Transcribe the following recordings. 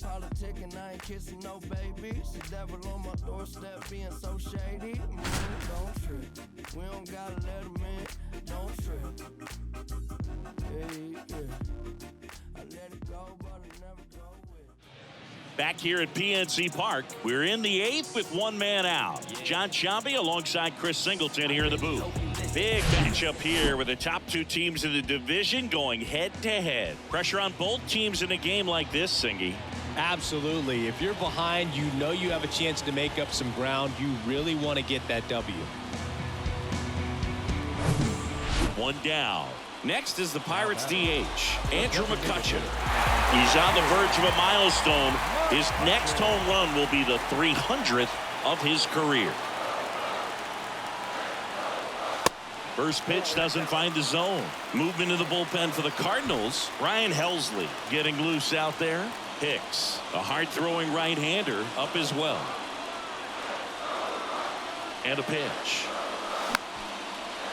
politicking, I ain't kissing no babies. The devil on my doorstep being so shady. Don't trip, we don't gotta let him in. Don't trip. Yeah. I let it go, but I never go with it. Back here at PNC Park, we're in the 8th with one man out. John Sciambi alongside Chris Singleton here in the booth. Big matchup here with the top two teams in the division going head-to-head. Pressure on both teams in a game like this, Singy. Absolutely. If you're behind, you know you have a chance to make up some ground. You really want to get that W. One down. Next is the Pirates DH, Andrew McCutchen. He's on the verge of a milestone. His next home run will be the 300th of his career. First pitch doesn't find the zone. Movement in the bullpen for the Cardinals. Ryan Helsley getting loose out there. Hicks, a hard-throwing right-hander, up as well. And a pitch.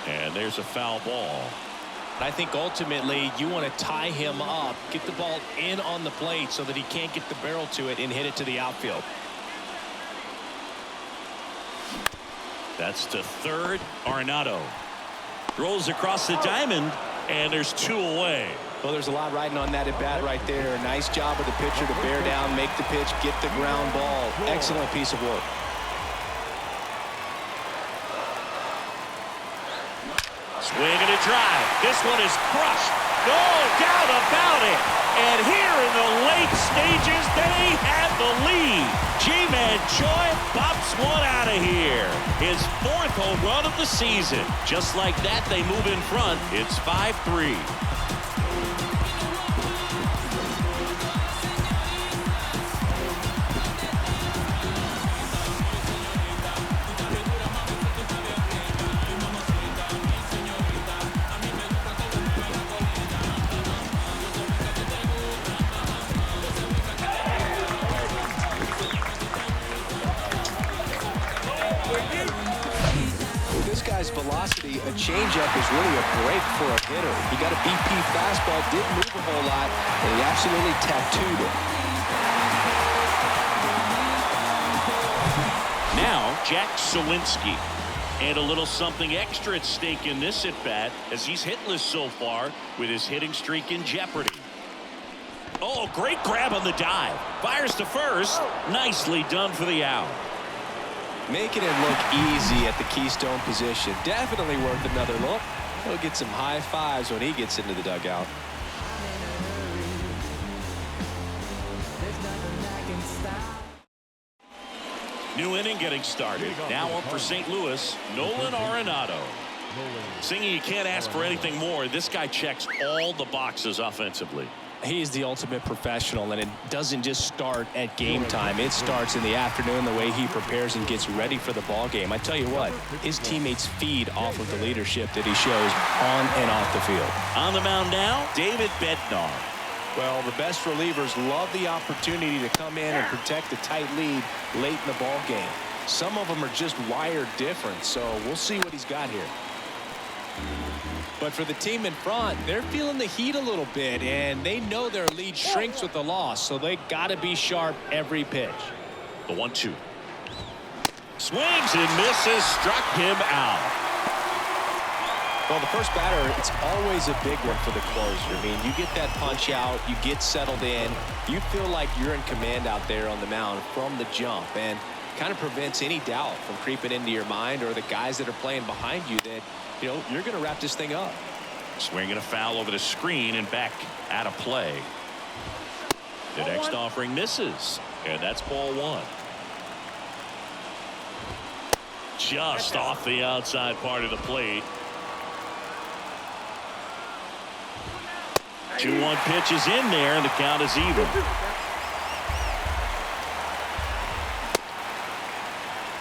And there's a foul ball. I think ultimately you want to tie him up, get the ball in on the plate so that he can't get the barrel to it and hit it to the outfield. That's to third. Arenado rolls across the diamond, and there's two away. Well, there's a lot riding on that at bat right there. Nice job of the pitcher to bear down, make the pitch, get the ground ball. Excellent piece of work. Swing and a drive. This one is crushed. No doubt about it. And here in the late stages, they have the lead. G-Man Choi pops one out of here. His 4th home run of the season. Just like that, they move in front. It's 5-3. Velocity, a changeup is really a break for a hitter. He got a BP fastball, didn't move a whole lot, and he absolutely tattooed it. Now, Jack Sawinski. And a little something extra at stake in this at-bat as he's hitless so far with his hitting streak in jeopardy. Oh, great grab on the dive. Fires to first. Nicely done for the out. Making it look easy at the keystone position. Definitely worth another look. He'll get some high fives when he gets into the dugout. New inning getting started. Now up for St. Louis, Nolan Arenado. Singing, you can't ask for anything more. This guy checks all the boxes offensively. He's the ultimate professional, and it doesn't just start at game time. It starts in the afternoon, the way he prepares and gets ready for the ball game. I tell you what, his teammates feed off of the leadership that he shows on and off the field. On the mound now, David Bednar. Well, the best relievers love the opportunity to come in and protect a tight lead late in the ball game. Some of them are just wired different, so we'll see what he's got here. But for the team in front, they're feeling the heat a little bit, and they know their lead shrinks with the loss, so they got to be sharp every pitch. The 1-2. Swings and misses, struck him out. Well, the first batter, it's always a big one for the closer. I mean, you get that punch out, you get settled in, you feel like you're in command out there on the mound from the jump, and kind of prevents any doubt from creeping into your mind or the guys that are playing behind you that, you know, you're going to wrap this thing up. Swinging a foul over the screen and back out of play. The next offering misses, and that's ball one. Just off the outside part of the plate. 2-1 pitch is in there, and the count is even.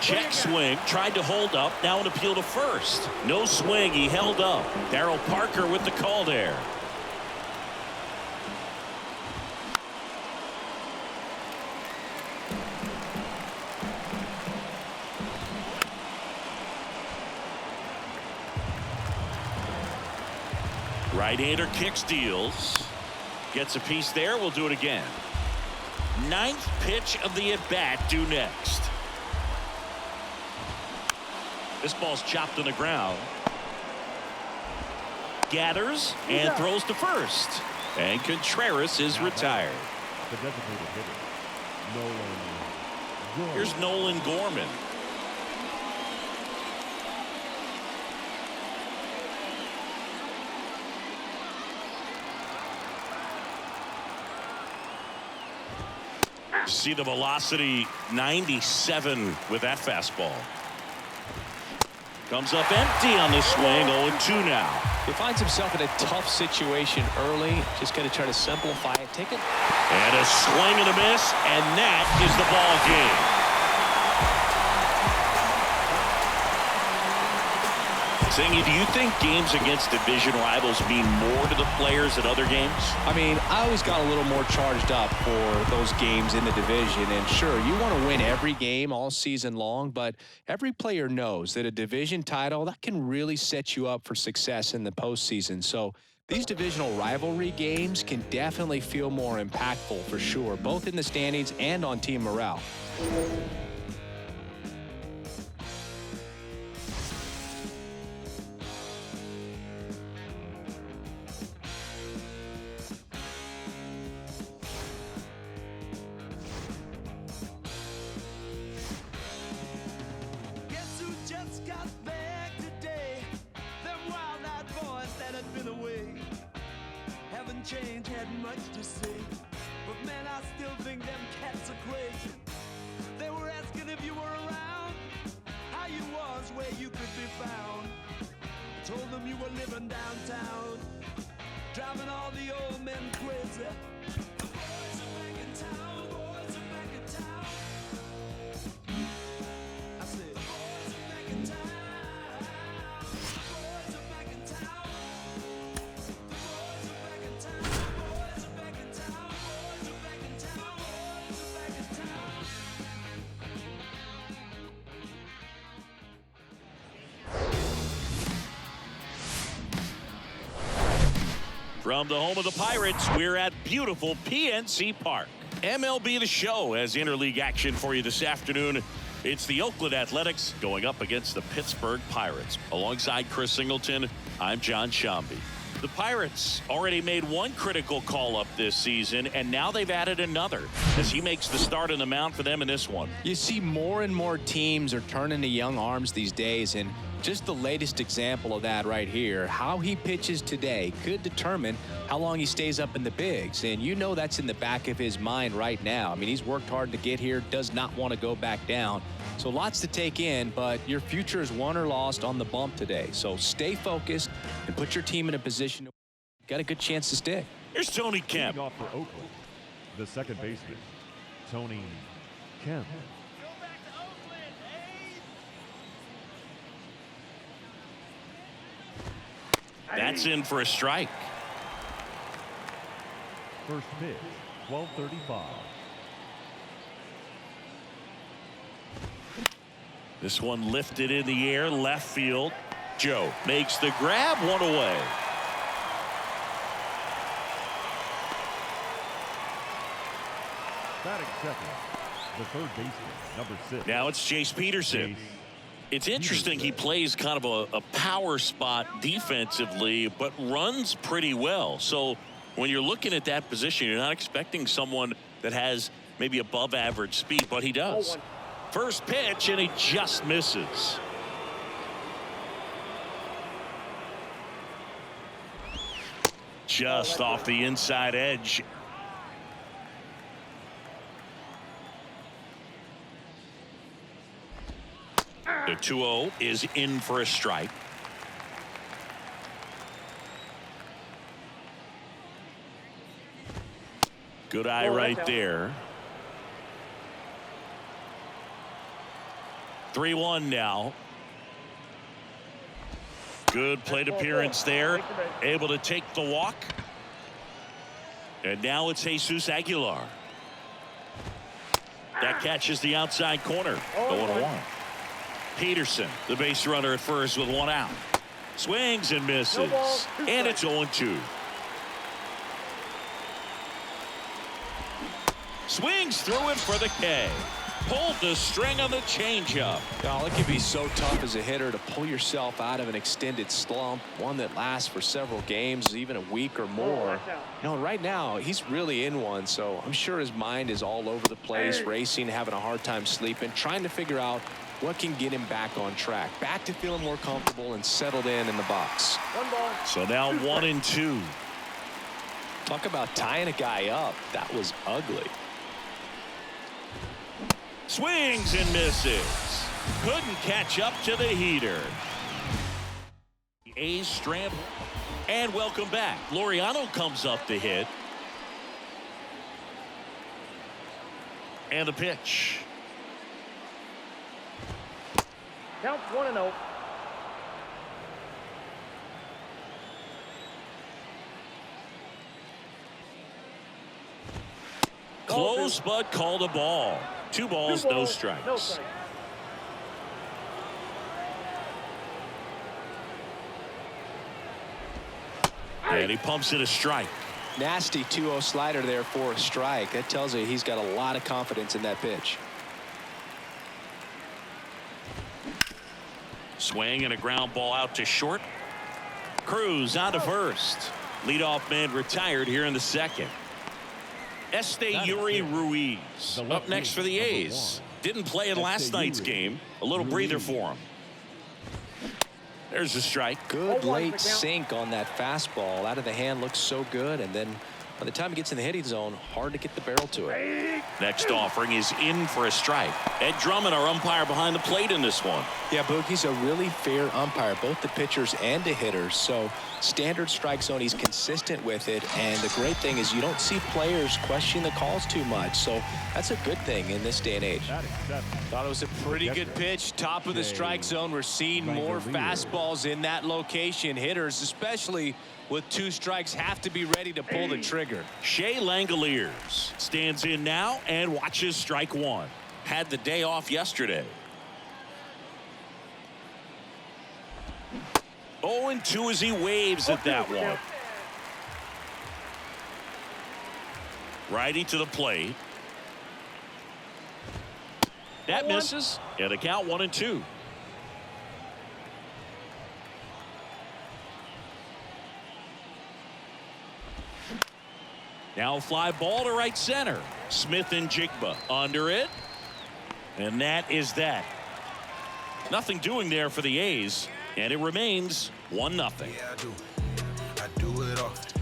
Check swing, tried to hold up, now an appeal to first. No swing, he held up. Darryl Parker with the call there. Right-hander kick steals. Gets a piece there, we'll do it again. Ninth pitch of the at-bat due next. This ball's chopped on the ground. Gathers and throws to first. And Contreras is retired. The designated hitter, Nolan Gorman. Here's Nolan Gorman. See the velocity, 97 with that fastball. Comes up empty on the swing, 0-2 now. He finds himself in a tough situation early. Just got to try to simplify it. Take it. And a swing and a miss, and that is the ball game. Singy, do you think games against division rivals mean more to the players at other games? I mean, I always got a little more charged up for those games in the division. And sure, you want to win every game all season long, but every player knows that a division title, that can really set you up for success in the postseason. So these divisional rivalry games can definitely feel more impactful for sure, both in the standings and on team morale. Change had much to say, but man, I still think them cats are crazy. They were asking if you were around, how you was, where you could be found. I told them you were living downtown, driving all the old men crazy. The boys are back in town, boys are back in town. I said, the boys are back in town. From the home of the Pirates, we're at beautiful PNC Park. MLB The Show has interleague action for you this afternoon. It's the Oakland Athletics going up against the Pittsburgh Pirates. Alongside Chris Singleton, I'm John Shambi. The Pirates already made one critical call-up this season, and now they've added another as he makes the start on the mound for them in this one. You see more and more teams are turning to young arms these days, and just the latest example of that right here, how he pitches today could determine how long he stays up in the bigs. And you know that's in the back of his mind right now. I mean, he's worked hard to get here, does not want to go back down. So lots to take in, but your future is won or lost on the bump today. So stay focused and put your team in a position. Got a good chance to stick. Here's Tony Kemp. Leading off for Oakland, the second baseman, Tony Kemp. That's in for a strike. First pitch, 12:35. This one lifted in the air, left field. Joe makes the grab, one away. Batting second, the third baseman, number 6. Now it's Chase Peterson. It's interesting, he plays kind of a power spot defensively, but runs pretty well. So when you're looking at that position, you're not expecting someone that has maybe above average speed, but he does. First pitch, and he just misses. Just off the inside edge. The 2-0 is in for a strike. Good eye right there. 3-1 now. Good plate appearance there. Able to take the walk. And now it's Jesus Aguilar. That catches the outside corner. The 1-1. Peterson, the base runner at first with one out. Swings and misses. And it's 0-2. Swings through it for the K. Pulled the string on the changeup. Oh, it can be so tough as a hitter to pull yourself out of an extended slump, one that lasts for several games, even a week or more. You know, right now he's really in one, so I'm sure his mind is all over the place, racing, having a hard time sleeping, trying to figure out what can get him back on track, back to feeling more comfortable and settled in the box. So now 1-2. Talk about tying a guy up. That was ugly. Swings and misses. Couldn't catch up to the heater. The A's strand. And welcome back. Laureano comes up to hit. And the pitch. Count 1-0. Close, but called a ball. 2 balls, no strikes. No strikes. And he pumps it a strike. Nasty 2-0 slider there for a strike. That tells you he's got a lot of confidence in that pitch. Swing and a ground ball out to short. Cruz out to first. Leadoff man retired here in the second. Yuri Ruiz up next for the A's. Didn't play in last night's game. A little breather for him. There's a strike. Good late sink on that fastball. Out of the hand, looks so good, and then by the time he gets in the hitting zone, hard to get the barrel to it. Next offering is in for a strike. Ed Drummond, our umpire behind the plate in this one. Yeah, Boog, he's a really fair umpire, both the pitchers and the hitters. So standard strike zone, he's consistent with it. And the great thing is you don't see players question the calls too much. So that's a good thing in this day and age. Thought it was a pretty good pitch. Top of the strike zone. We're seeing more fastballs in that location. Hitters, especially with 2 strikes, have to be ready to pull the trigger. Shea Langoliers stands in now and watches strike 1. Had the day off yesterday. 0-2 as he waves at that one. Righty to the plate. That misses. And a count 1-2. Now a fly ball to right center. Smith and Jigba under it. And that is that. Nothing doing there for the A's. And it remains 1-0. Yeah, I do it often.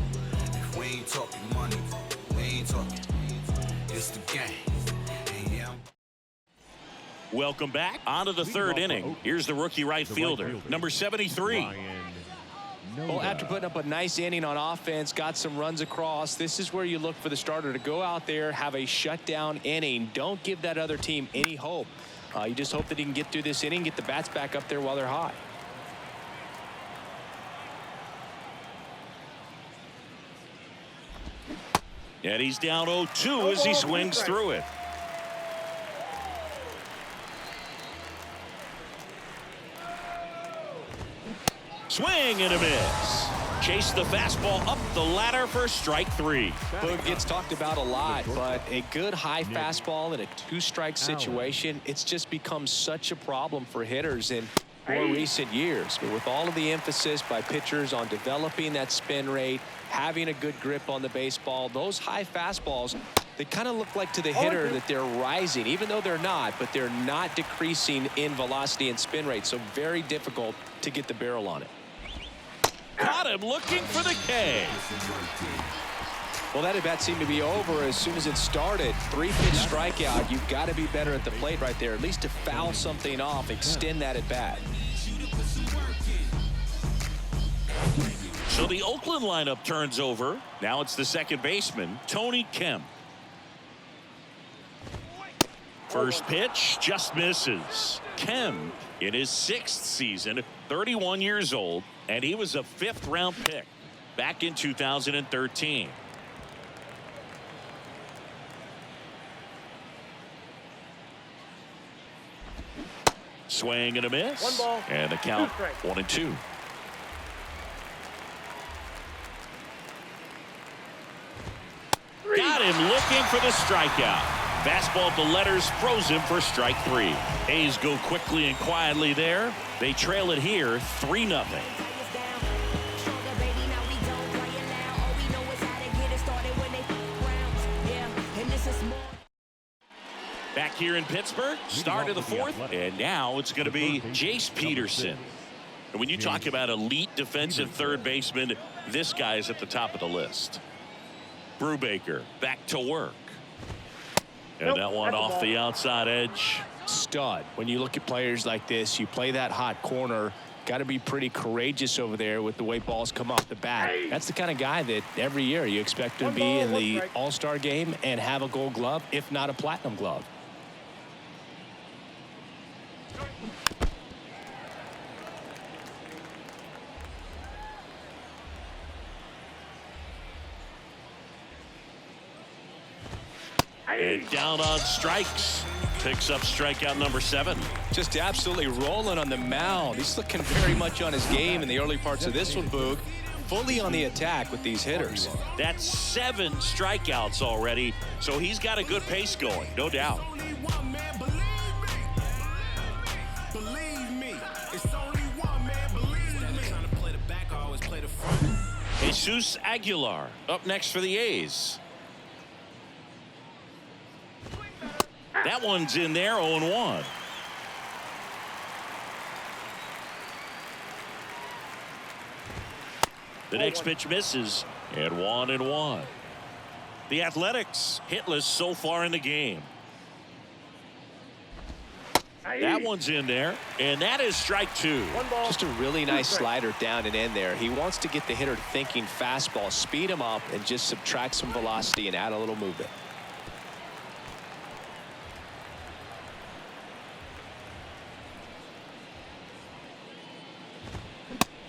If we ain't talking money, we ain't talking. It's the game. And yeah, Welcome back. On to the third inning. Here's the rookie right fielder, number 73. Well, after putting up a nice inning on offense, got some runs across, this is where you look for the starter to go out there, have a shutdown inning. Don't give that other team any hope. You just hope that he can get through this inning, get the bats back up there while they're hot. And he's down 0-2 as he swings through it. Swing and a miss. Chase the fastball up the ladder for strike 3. Boog gets talked about a lot, but a good high fastball in a 2-strike situation, it's just become such a problem for hitters in more recent years. But with all of the emphasis by pitchers on developing that spin rate, having a good grip on the baseball, those high fastballs, they kind of look like to the hitter that they're rising, even though they're not, but they're not decreasing in velocity and spin rate. So very difficult to get the barrel on it. Caught him looking for the K. Well, that at bat seemed to be over as soon as it started. 3-pitch strikeout. You've got to be better at the plate right there, at least to foul something off, extend that at bat. So the Oakland lineup turns over. Now it's the second baseman, Tony Kemp. First pitch just misses. Kemp in his 6th season, 31 years old, and he was a 5th-round pick back in 2013. Swing and a miss. 1 ball. And the count 2 strikes. 1-2. Got him looking for the strikeout. Fastball at the letters froze him for strike 3. A's go quickly and quietly there. They trail it here 3-0. Back here in Pittsburgh, start of the 4th, and now it's going to be Jace Peterson. And when you talk about elite defensive third baseman, this guy's at the top of the list. Brubaker back to work. And that one off the outside edge. Stud. When you look at players like this, you play that hot corner. Got to be pretty courageous over there with the way balls come off the bat. That's the kind of guy that every year you expect to be in the All-Star game and have a Gold Glove, if not a Platinum Glove. And down on strikes. Picks up strikeout number 7. Just absolutely rolling on the mound. He's looking very much on his game in the early parts of this one, Boog. Fully on the attack with these hitters. That's 7 strikeouts already, so he's got a good pace going, no doubt. Jesus Aguilar up next for the A's. That one's in there, 0-1. The next pitch misses, and 1-1. The Athletics hitless so far in the game. That one's in there, and that is strike 2. Just a really nice slider down and in there. He wants to get the hitter thinking fastball, speed him up, and just subtract some velocity and add a little movement.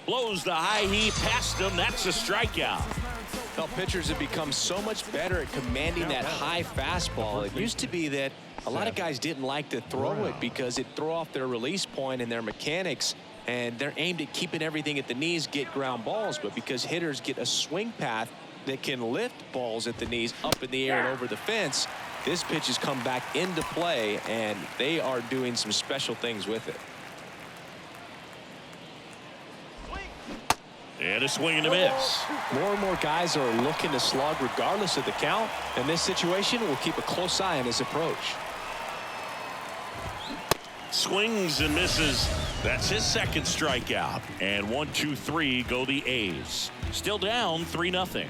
Blows the high heat past him. That's a strikeout. Well, pitchers have become so much better at commanding that high fastball. It used to be that a lot of guys didn't like to throw it because it threw off their release point and their mechanics, and they're aimed at keeping everything at the knees, get ground balls. But because hitters get a swing path that can lift balls at the knees up in the air and over the fence, this pitch has come back into play, and they are doing some special things with it. And a swing and a miss. More and more guys are looking to slug regardless of the count. In this situation, we'll keep a close eye on his approach. Swings and misses. That's his second strikeout. And 1, 2, 3 go the A's. Still down 3-0.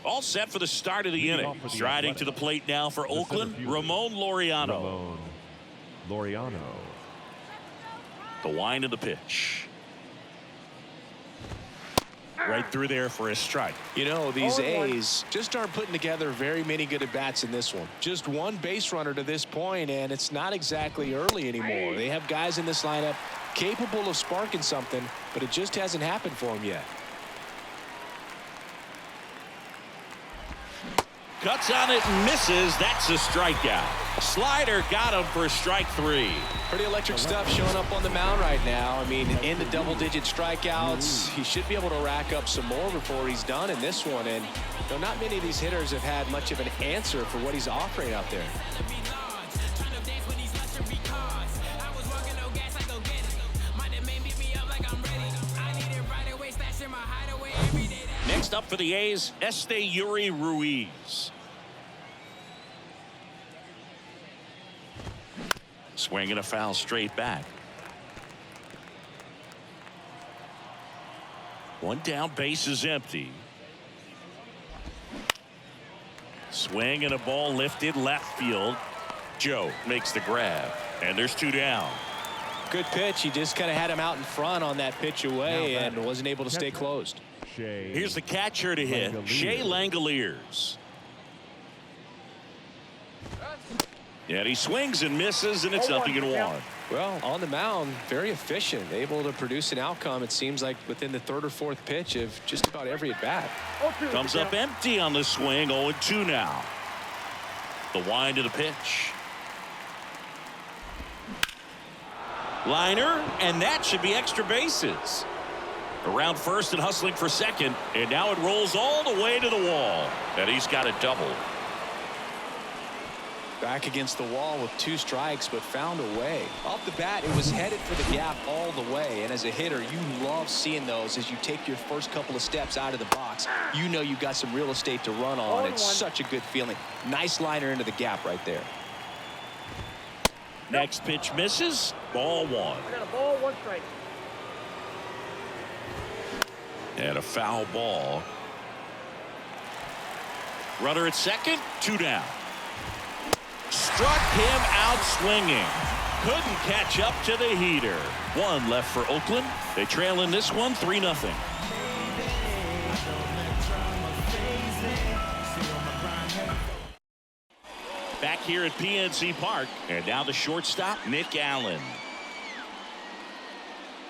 All set for the start of the inning. Striding to the plate now for Oakland, Ramon Laureano. The wind of the pitch. Right through there for a strike. You know, these A's just aren't putting together very many good at-bats in this one. Just one base runner to this point, and it's not exactly early anymore. They have guys in this lineup capable of sparking something, but it just hasn't happened for them yet. Cuts on it and misses. That's a strikeout. Slider got him for strike 3. Pretty electric stuff showing up on the mound right now. I mean, in the double-digit strikeouts, he should be able to rack up some more before he's done in this one. And you know, not many of these hitters have had much of an answer for what he's offering out there. Next up for the A's, Esteury Ruiz. Swinging a foul straight back. One down, base is empty. Swing and a ball lifted left field. Joe makes the grab, and there's 2 down. Good pitch. He just kind of had him out in front on that pitch away and wasn't able to stay closed. Here's the catcher to hit, Shea Langoliers. And he swings and misses, and it's 0-1. Well, on the mound, very efficient, able to produce an outcome, it seems like, within the 3rd or 4th pitch of just about every at-bat. Comes up empty on the swing, 0-2 now. The wind of the pitch. Liner, and that should be extra bases. Around first and hustling for second, and now it rolls all the way to the wall, and he's got a double. Back against the wall with 2 strikes, but found a way. Off the bat, it was headed for the gap all the way, and as a hitter, you love seeing those as you take your first couple of steps out of the box. You know you've got some real estate to run on. It's such a good feeling. Nice liner into the gap right there. Next pitch misses. Ball 1. I got a ball, 1 strike. And a foul ball. Runner at second, 2 down. Struck him out swinging. Couldn't catch up to the heater. 1 left for Oakland. They trail in this one 3-0. Back here at PNC Park, and now the shortstop, Nick Allen.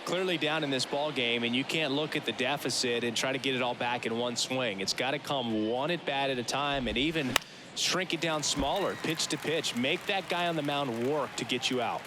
Clearly down in this ball game, and you can't look at the deficit and try to get it all back in one swing. It's got to come one at bat at a time, and even shrink it down smaller, pitch to pitch. Make that guy on the mound work to get you out.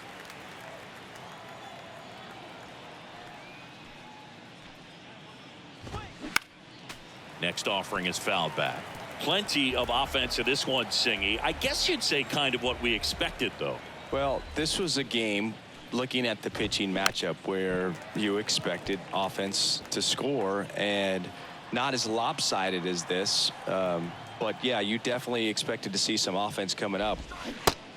Next offering is fouled back. Plenty of offense in this one, Singy. I guess you'd say kind of what we expected, though. Well, this was a game, looking at the pitching matchup, where you expected offense to score, and not as lopsided as this. But yeah, you definitely expected to see some offense coming up.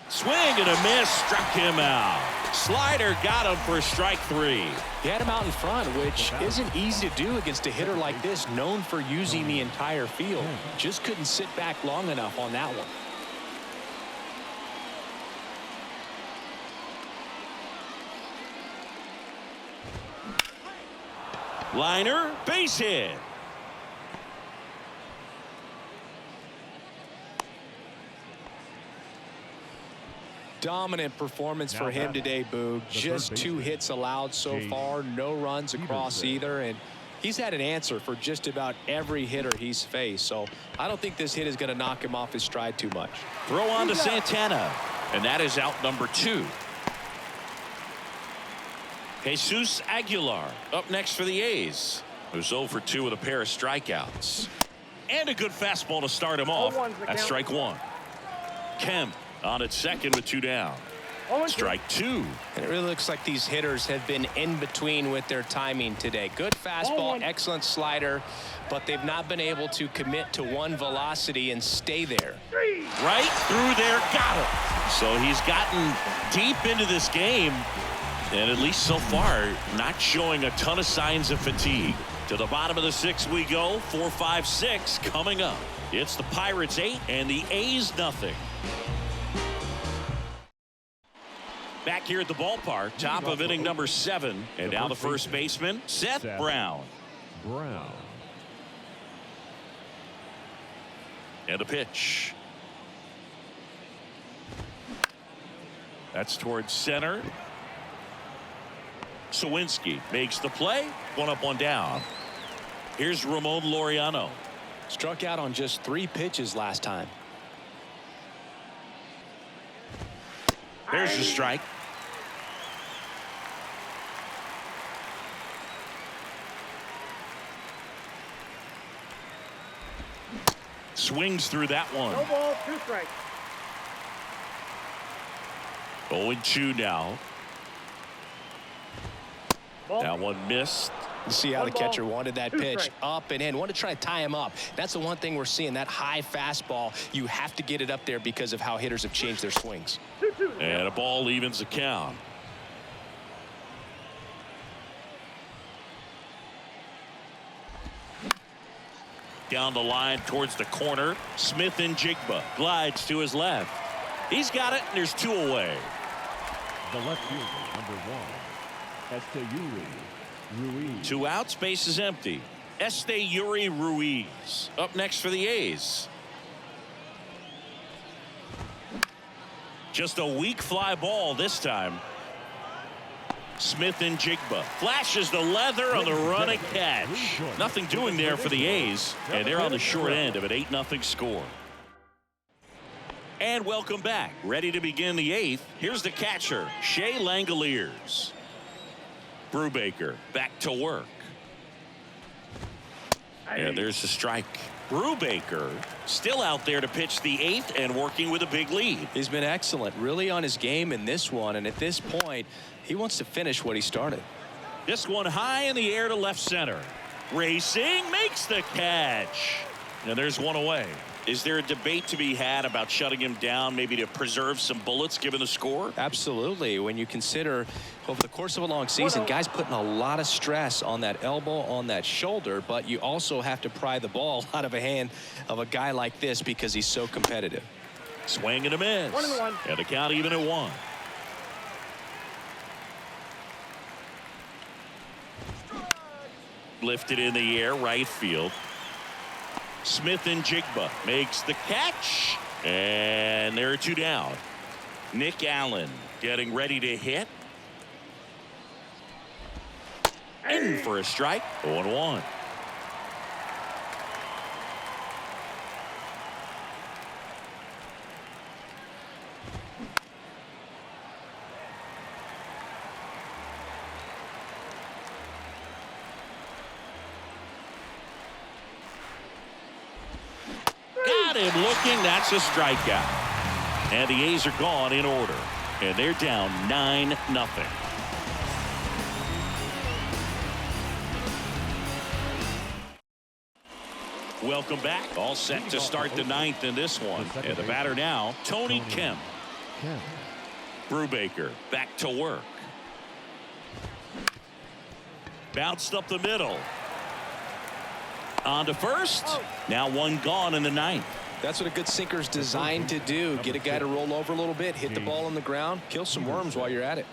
Swing and a miss, struck him out. Slider got him for strike 3. He had him out in front, which isn't easy to do against a hitter like this, known for using the entire field. Just couldn't sit back long enough on that one. Liner, base hit. Dominant performance for him today, Boog. Just 2 hits allowed so far, no runs across either, and he's had an answer for just about every hitter he's faced. So I don't think this hit is going to knock him off his stride too much. Throw on to Santana, and that is out number 2. Jesus Aguilar up next for the A's, who's 0 for 2 with a pair of strikeouts. And a good fastball to start him off. That's strike 1. Kemp on at second with 2 down. Strike 2. And it really looks like these hitters have been in between with their timing today. Good fastball, excellent slider, but they've not been able to commit to one velocity and stay there. Right through there, got him. So he's gotten deep into this game, and at least so far, not showing a ton of signs of fatigue. To the bottom of the 6th we go. 4, 5, 6 coming up. It's the Pirates 8 and the A's nothing. Back here at the ballpark, top of inning number 7, and now the first baseman, Seth Brown. And a pitch. That's towards center. Sawinski makes the play. 1 up, 1 down. Here's Ramon Laureano. Struck out on just 3 pitches last time. There's the strike. Swings through that one. No ball, 2 strikes. 0-2 now. Ball. That one missed. You see how the catcher wanted that pitch up and in. Wanted to try to tie him up. That's the one thing we're seeing, that high fastball. You have to get it up there because of how hitters have changed their swings. 2-2. And a ball evens the count. Down the line towards the corner. Smith and Jigba glides to his left. He's got it, and there's 2 away. The left fielder, number 1, Esteury Ruiz. 2 outs, base is empty. Esteury Ruiz up next for the A's. Just a weak fly ball this time. Smith and Jigba flashes the leather on the run and catch. Nothing doing there for the A's, and they're on the short end of an 8-0 score. And welcome back. Ready to begin the 8th. Here's the catcher, Shea Langoliers. Brubaker back to work. And there's the strike. Brubaker still out there to pitch the 8th and working with a big lead. He's been excellent, really on his game in this one, and at this point he wants to finish what he started. This one high in the air to left center. Racing, makes the catch. And there's one away. Is there a debate to be had about shutting him down, maybe to preserve some bullets given the score? Absolutely. When you consider over the course of a long season, guys putting a lot of stress on that elbow, on that shoulder, but you also have to pry the ball out of a hand of a guy like this because he's so competitive. Swing and a miss. 1-1. And the count even at 1. Lifted in the air, right field. Smith and Jigba makes the catch, and there are 2 down. Nick Allen getting ready to hit. In for a strike. 0-1. Got him looking. That's a strikeout. And the A's are gone in order. And they're down 9-0. Welcome back. All set to start the 9th in this one. And the batter now, Tony Kemp. Brubaker back to work. Bounced up the middle. On to first. Now 1 gone in the 9th. That's what a good sinker's designed to do. Get a guy to roll over a little bit, hit the ball on the ground, kill some worms while you're at it.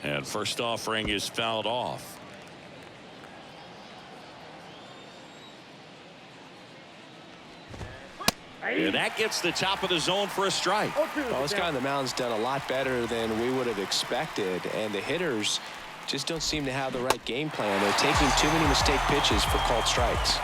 And first offering is fouled off. And that gets the top of the zone for a strike. Well, this guy on the mound's done a lot better than we would have expected, and the hitters just don't seem to have the right game plan. They're taking too many mistake pitches for called strikes.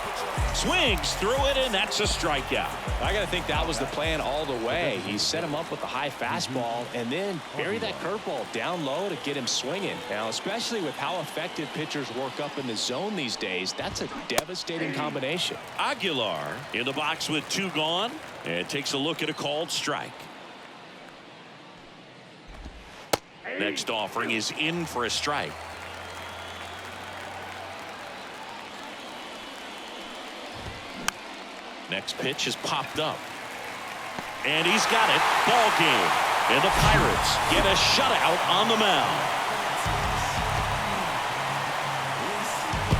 Swings through it, and that's a strikeout. I got to think that was the plan all the way. He set him up with a high fastball and then bury that curveball down low to get him swinging. Now, especially with how effective pitchers work up in the zone these days, that's a devastating combination. Aguilar in the box with 2 gone and takes a look at a called strike. Next offering is in for a strike. Next pitch is popped up. And he's got it. Ball game. And the Pirates get a shutout on the mound.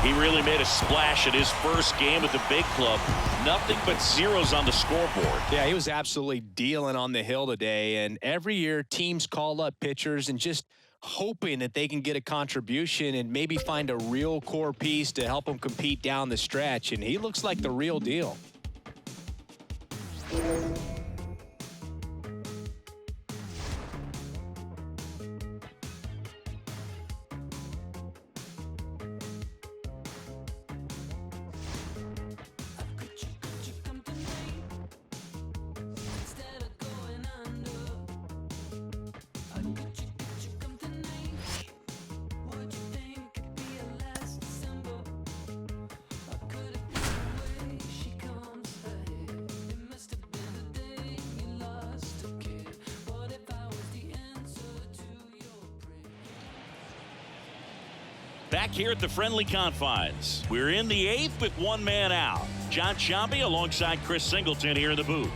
He really made a splash at his first game at the big club. Nothing but zeros on the scoreboard. Yeah, he was absolutely dealing on the hill today. And every year teams call up pitchers and just hoping that they can get a contribution and maybe find a real core piece to help them compete down the stretch. And he looks like the real deal. Back here at the friendly confines. We're in the 8th with 1 man out. John Sciambi alongside Chris Singleton here in the booth.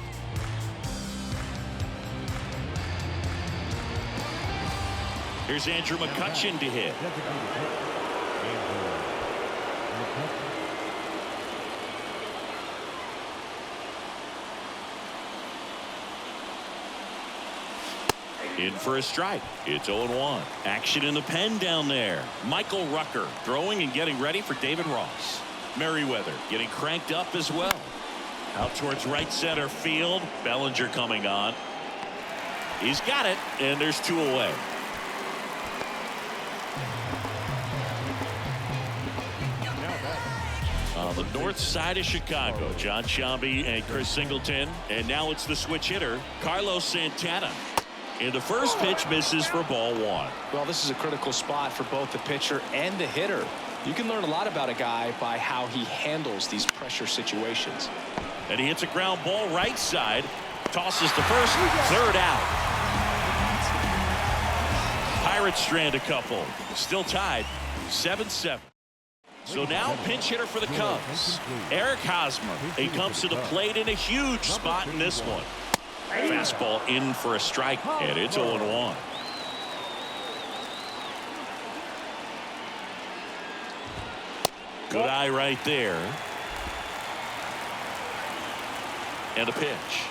Here's Andrew McCutchen to hit. In for a strike. It's 0-1. Action in the pen down there. Michael Rucker throwing and getting ready for David Ross. Merriweather getting cranked up as well. Out towards right center field. Bellinger coming on. He's got it, and there's 2 away. On the north side of Chicago, John Sciambi and Chris Singleton. And now it's the switch hitter, Carlos Santana. And the first pitch misses for ball 1. Well, this is a critical spot for both the pitcher and the hitter. You can learn a lot about a guy by how he handles these pressure situations. And he hits a ground ball right side. Tosses to first. Third out. Pirates strand a couple. Still tied. 7-7. So now pinch hitter for the Cubs, Eric Hosmer. He comes to the plate in a huge spot in this one. Fastball in for a strike, and it's 0-1. Good eye right there. And a pitch.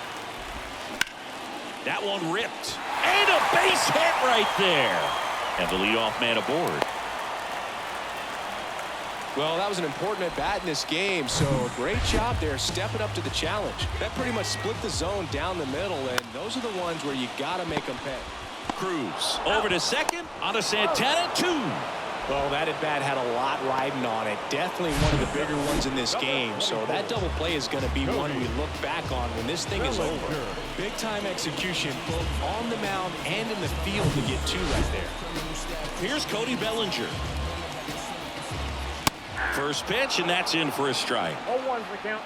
That one ripped. And a base hit right there. And the leadoff man aboard. Well, that was an important at bat in this game, so great job there stepping up to the challenge. That pretty much split the zone down the middle, and those are the ones where you got to make them pay. Cruz over to second on a Santana 2. Well, that at bat had a lot riding on it. Definitely one of the bigger ones in this game, so that double play is going to be one we look back on when this thing is over. Big time execution both on the mound and in the field to get two right there. Here's Cody Bellinger. First pitch, and that's in for a strike. 0-1's the count.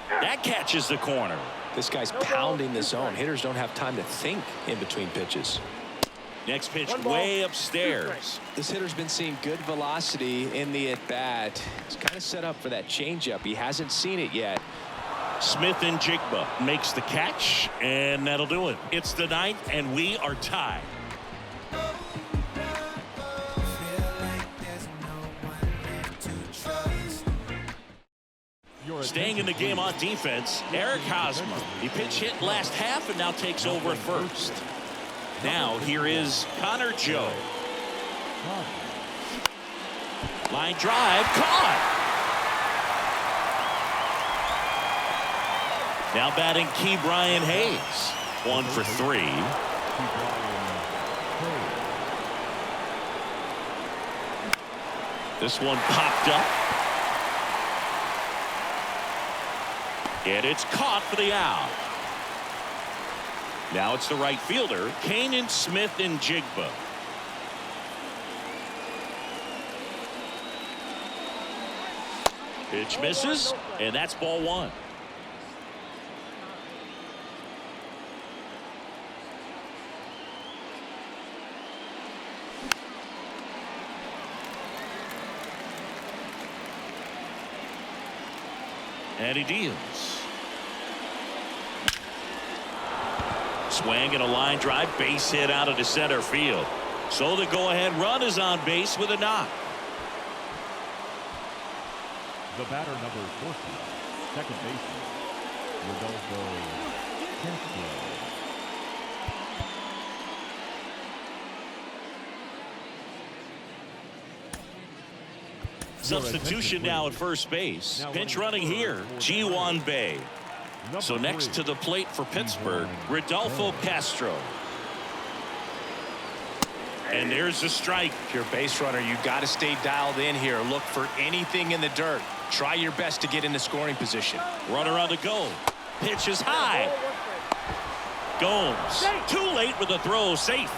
That catches the corner. This guy's pounding the zone. Hitters don't have time to think in between pitches. Next pitch way upstairs. This hitter's been seeing good velocity in the at-bat. He's kind of set up for that changeup. He hasn't seen it yet. Smith and Jigba makes the catch, and that'll do it. It's the 9th, and we are tied. Staying in the game on defense, Eric Hosmer. He pinch hit last half and now takes over at first. Now here is Connor Joe. Line drive caught. Now batting Key Brian Hayes. 1 for 3. This one popped up. And it's caught for the out. Now it's the right fielder, Kanan Smith and Jigba. Pitch misses, and that's ball 1. And he deals. Swing and a line drive, base hit out of the center field. So the go-ahead run is on base with a knock. The batter number 40, second baseman, Rodolfo Castro. Substitution now at first base. Pinch running here, Ji-Hwan Bae. So next to the plate for Pittsburgh, Rodolfo Castro. And there's a strike. If you're a base runner, you got to stay dialed in here. Look for anything in the dirt. Try your best to get into scoring position. Runner on the go. Pitch is high. Gomes too late with the throw. Safe.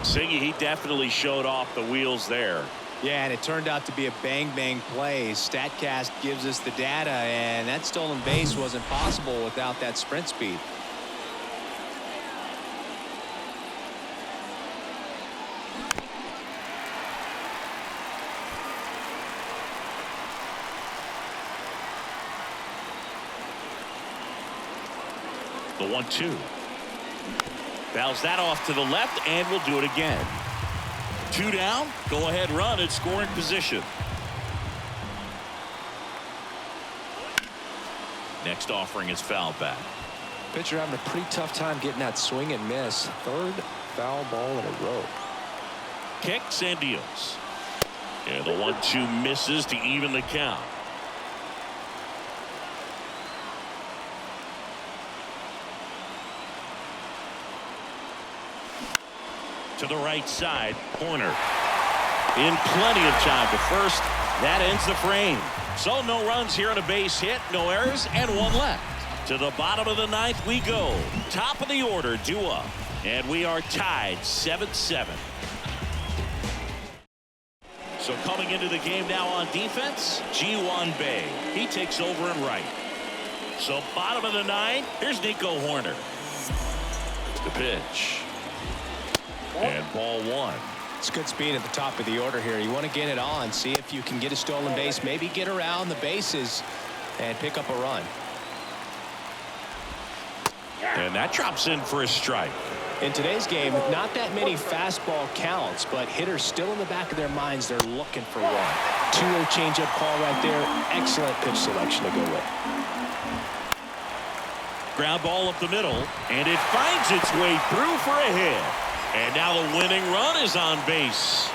Siggy, he definitely showed off the wheels there. Yeah, and it turned out to be a bang-bang play. StatCast gives us the data, and that stolen base wasn't possible without that sprint speed. The 1-2. Fouls that off to the left, and we'll do it again. 2 down, go ahead run at scoring position. Next offering is foul back. Pitcher having a pretty tough time getting that swing and miss. Third foul ball in a row. Kicks and deals. And the 1-2 misses to even the count. To the right side, corner. In plenty of time to first. That ends the frame. So no runs here on a base hit, no errors, and 1 left. To the bottom of the 9th we go. Top of the order, due up. And we are tied 7-7. So coming into the game now on defense, Ji-Hwan Bae. He takes over in right. So bottom of the 9th, here's Nico Horner. The pitch. And ball 1. It's good speed at the top of the order here. You want to get it on, see if you can get a stolen base, maybe get around the bases and pick up a run. And that drops in for a strike. In today's game, not that many fastball counts, but hitters still in the back of their minds, they're looking for one. 2-0 changeup call right there. Excellent pitch selection to go with. Ground ball up the middle, and it finds its way through for a hit. And now the winning run is on base.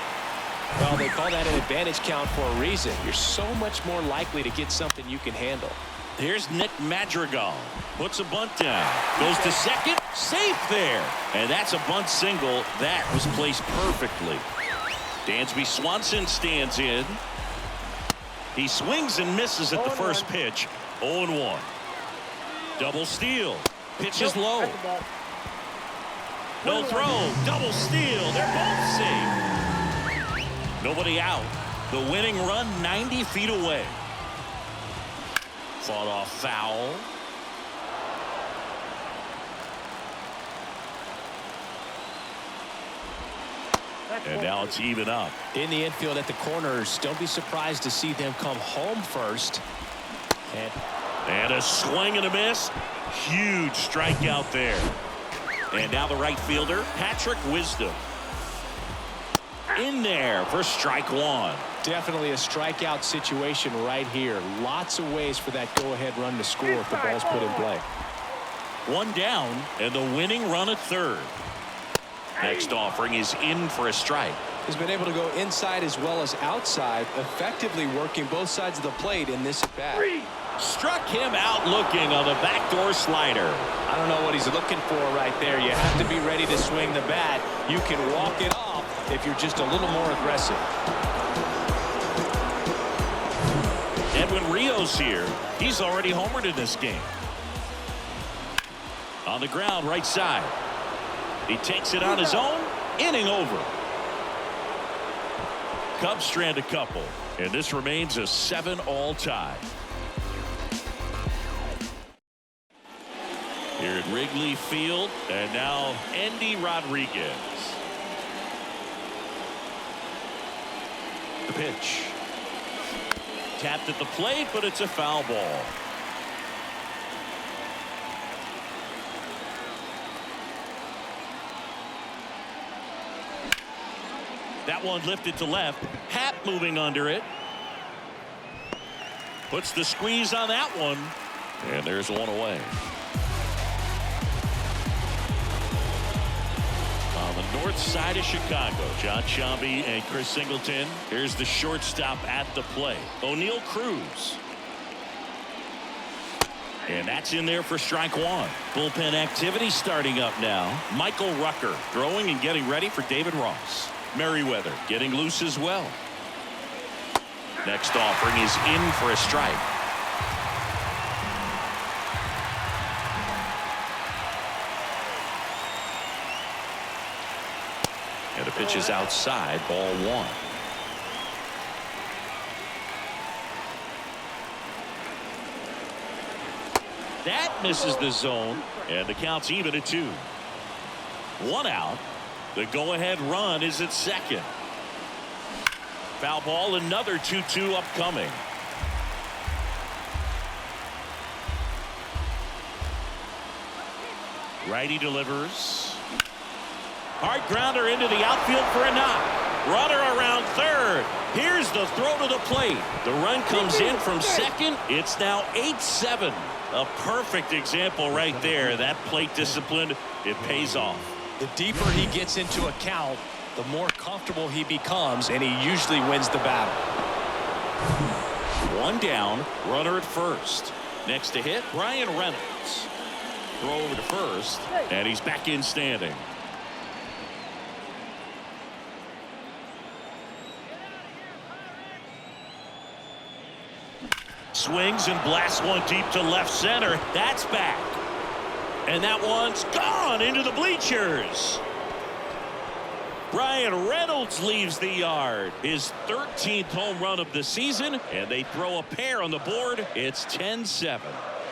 Well, they call that an advantage count for a reason. You're so much more likely to get something you can handle. Here's Nick Madrigal. Puts a bunt down. Goes to second. Safe there. And that's a bunt single. That was placed perfectly. Dansby Swanson stands in. He swings and misses at the first pitch. 0-1. Double steal. Pitch is low. No throw. Double steal. They're both safe. Nobody out. The winning run 90 feet away. Fought off foul. And now it's even up. In the infield at the corners, don't be surprised to see them come home first. And a swing and a miss. Huge strikeout there. And now the right fielder, Patrick Wisdom. In there for strike 1. Definitely a strikeout situation right here. Lots of ways for that go-ahead run to score if the ball's put in play. 1 down and the winning run at third. Next offering is in for a strike. He's been able to go inside as well as outside, effectively working both sides of the plate in this at-bat. Struck him out looking on the backdoor slider. I don't know what he's looking for right there. You have to be ready to swing the bat. You can walk it off if you're just a little more aggressive. Edwin Rios here. He's already homered in this game. On the ground, right side. He takes it on his own. Inning over. Cubs strand a couple, and this remains a 7-all tie. Here at Wrigley Field, and now Andy Rodriguez. The pitch. Tapped at the plate, but it's a foul ball. That one lifted to left. Happ moving under it. Puts the squeeze on that one. And there's one away. On the north side of Chicago, John Sciambi and Chris Singleton. Here's the shortstop at the plate, O'Neal Cruz. And that's in there for strike 1. Bullpen activity starting up now. Michael Rucker throwing and getting ready for David Ross. Merriweather getting loose as well. Next offering is in for a strike. And the pitch is outside, ball 1. That misses the zone, and the count's even at 2. 1 out. The go-ahead run is at second. Foul ball, another 2-2 upcoming. Righty delivers. Hard grounder into the outfield for a knock. Runner around third. Here's the throw to the plate. The run comes in from second. It's now 8-7. A perfect example right there. That plate discipline, it pays off. The deeper he gets into a count, the more comfortable he becomes, and he usually wins the battle. 1 down, runner at first. Next to hit, Brian Reynolds. Throw over to first, and he's back in standing. Swings and blasts one deep to left center. That's back. And that one's gone into the bleachers. Brian Reynolds leaves the yard. His 13th home run of the season, and they throw a pair on the board. It's 10-7.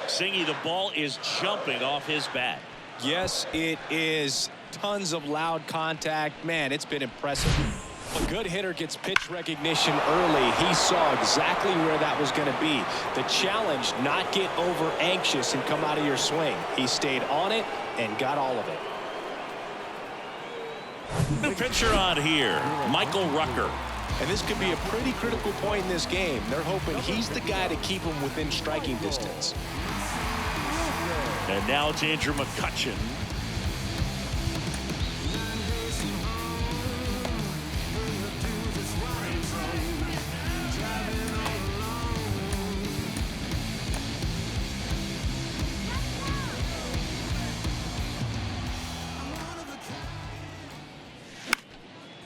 Singy, the ball is jumping off his bat. Yes, it is. Tons of loud contact. Man, it's been impressive. A good hitter gets pitch recognition early. He saw exactly where that was going to be. The challenge, not get over anxious and come out of your swing. He stayed on it and got all of it. The pitcher on here, Michael Rucker. And this could be a pretty critical point in this game. They're hoping he's the guy to keep him within striking distance. And now it's Andrew McCutchen.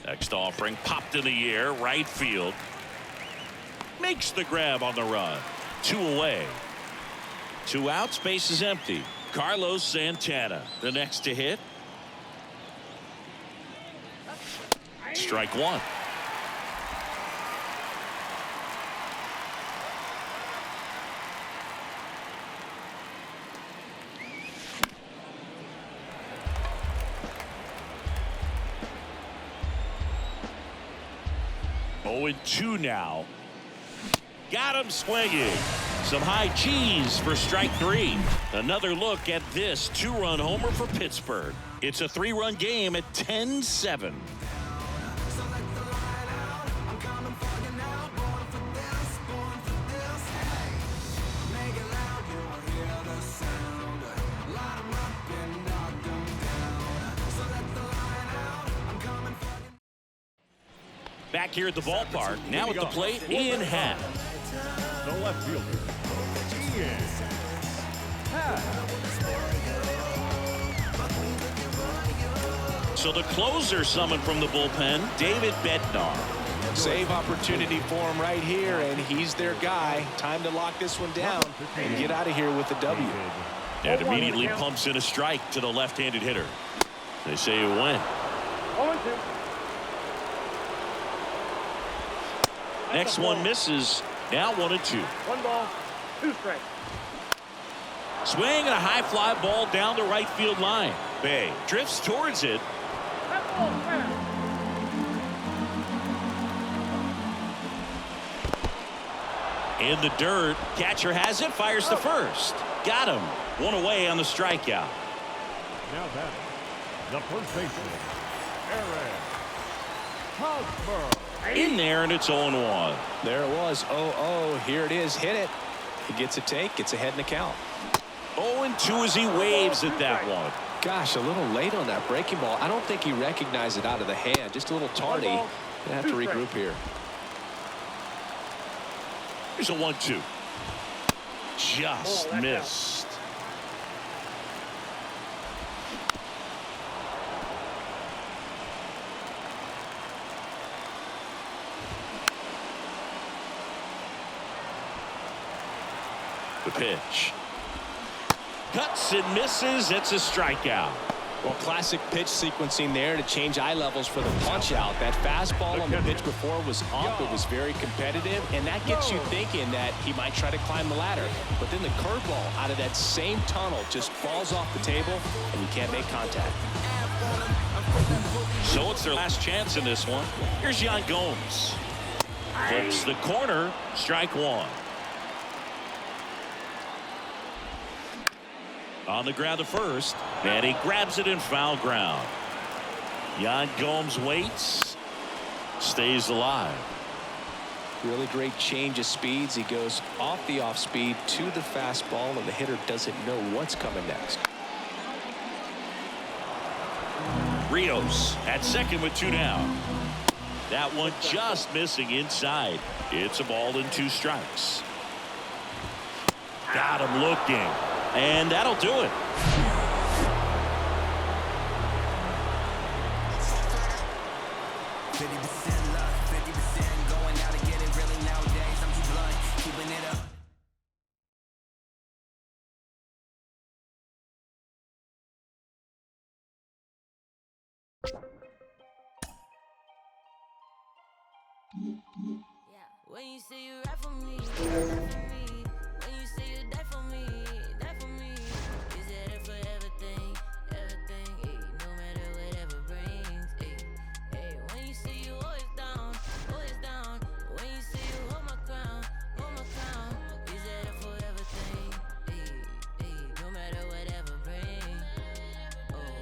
Next offering popped in the air, right field. Makes the grab on the run. 2 away. 2 outs, base is empty. Carlos Santana, the next to hit. Strike 1. Oh, and 2 now. Got him swinging. Some high cheese for strike 3. Another look at this 2-run homer for Pittsburgh. It's a 3-run game at 10-7. Back here at the ballpark, now at the plate, Ian Happ. The left fielder, Ian Happ. So the closer summoned from the bullpen, David Bednar. Save opportunity for him right here, and he's their guy. Time to lock this one down and get out of here with the W. And immediately pumps in a strike to the left-handed hitter. They say you win. 0-2. Next one misses. Now 1-2. 1 ball, 2 strikes. Swing and a high fly ball down the right field line. Bay drifts towards it. That ball's fast. In the dirt. Catcher has it. Fires to first. Got him. 1 away on the strikeout. Now batting, the first baseman, Aaron Hosmer. In there, and it's 0-1. There it was. 0-0. Here it is. Hit it. He gets a take. Gets ahead in the count. 0-2 as he waves at that one. Gosh, a little late on that breaking ball. I don't think he recognized it out of the hand. Just a little tardy. Gonna have to regroup here. Here's a 1-2. Just missed. The pitch. Cuts and misses. It's a strikeout. Well, classic pitch sequencing there to change eye levels for the punch out. That fastball on the pitch before was up. It was very competitive, and that gets you thinking that he might try to climb the ladder. But then the curveball out of that same tunnel just falls off the table, and you can't make contact. So it's their last chance in this one. Here's Yan Gomes. Flips the corner. Strike 1. On the ground to first, and he grabs it in foul ground. Yan Gomes waits, stays alive. Really great change of speeds. He goes off the off speed to the fastball, and the hitter doesn't know what's coming next. Rios at second with 2 down. That one just missing inside. It's a ball and 2 strikes. Got him looking. And that'll do it. When you say you rap for me, rap for me. When you say you die for me, die for me. You said it for everything, everything. Ay, no matter whatever brings. Ay, when you say you always down, always down. When you say you hold my crown, you said it for everything. Ay, no matter whatever brings. Oh,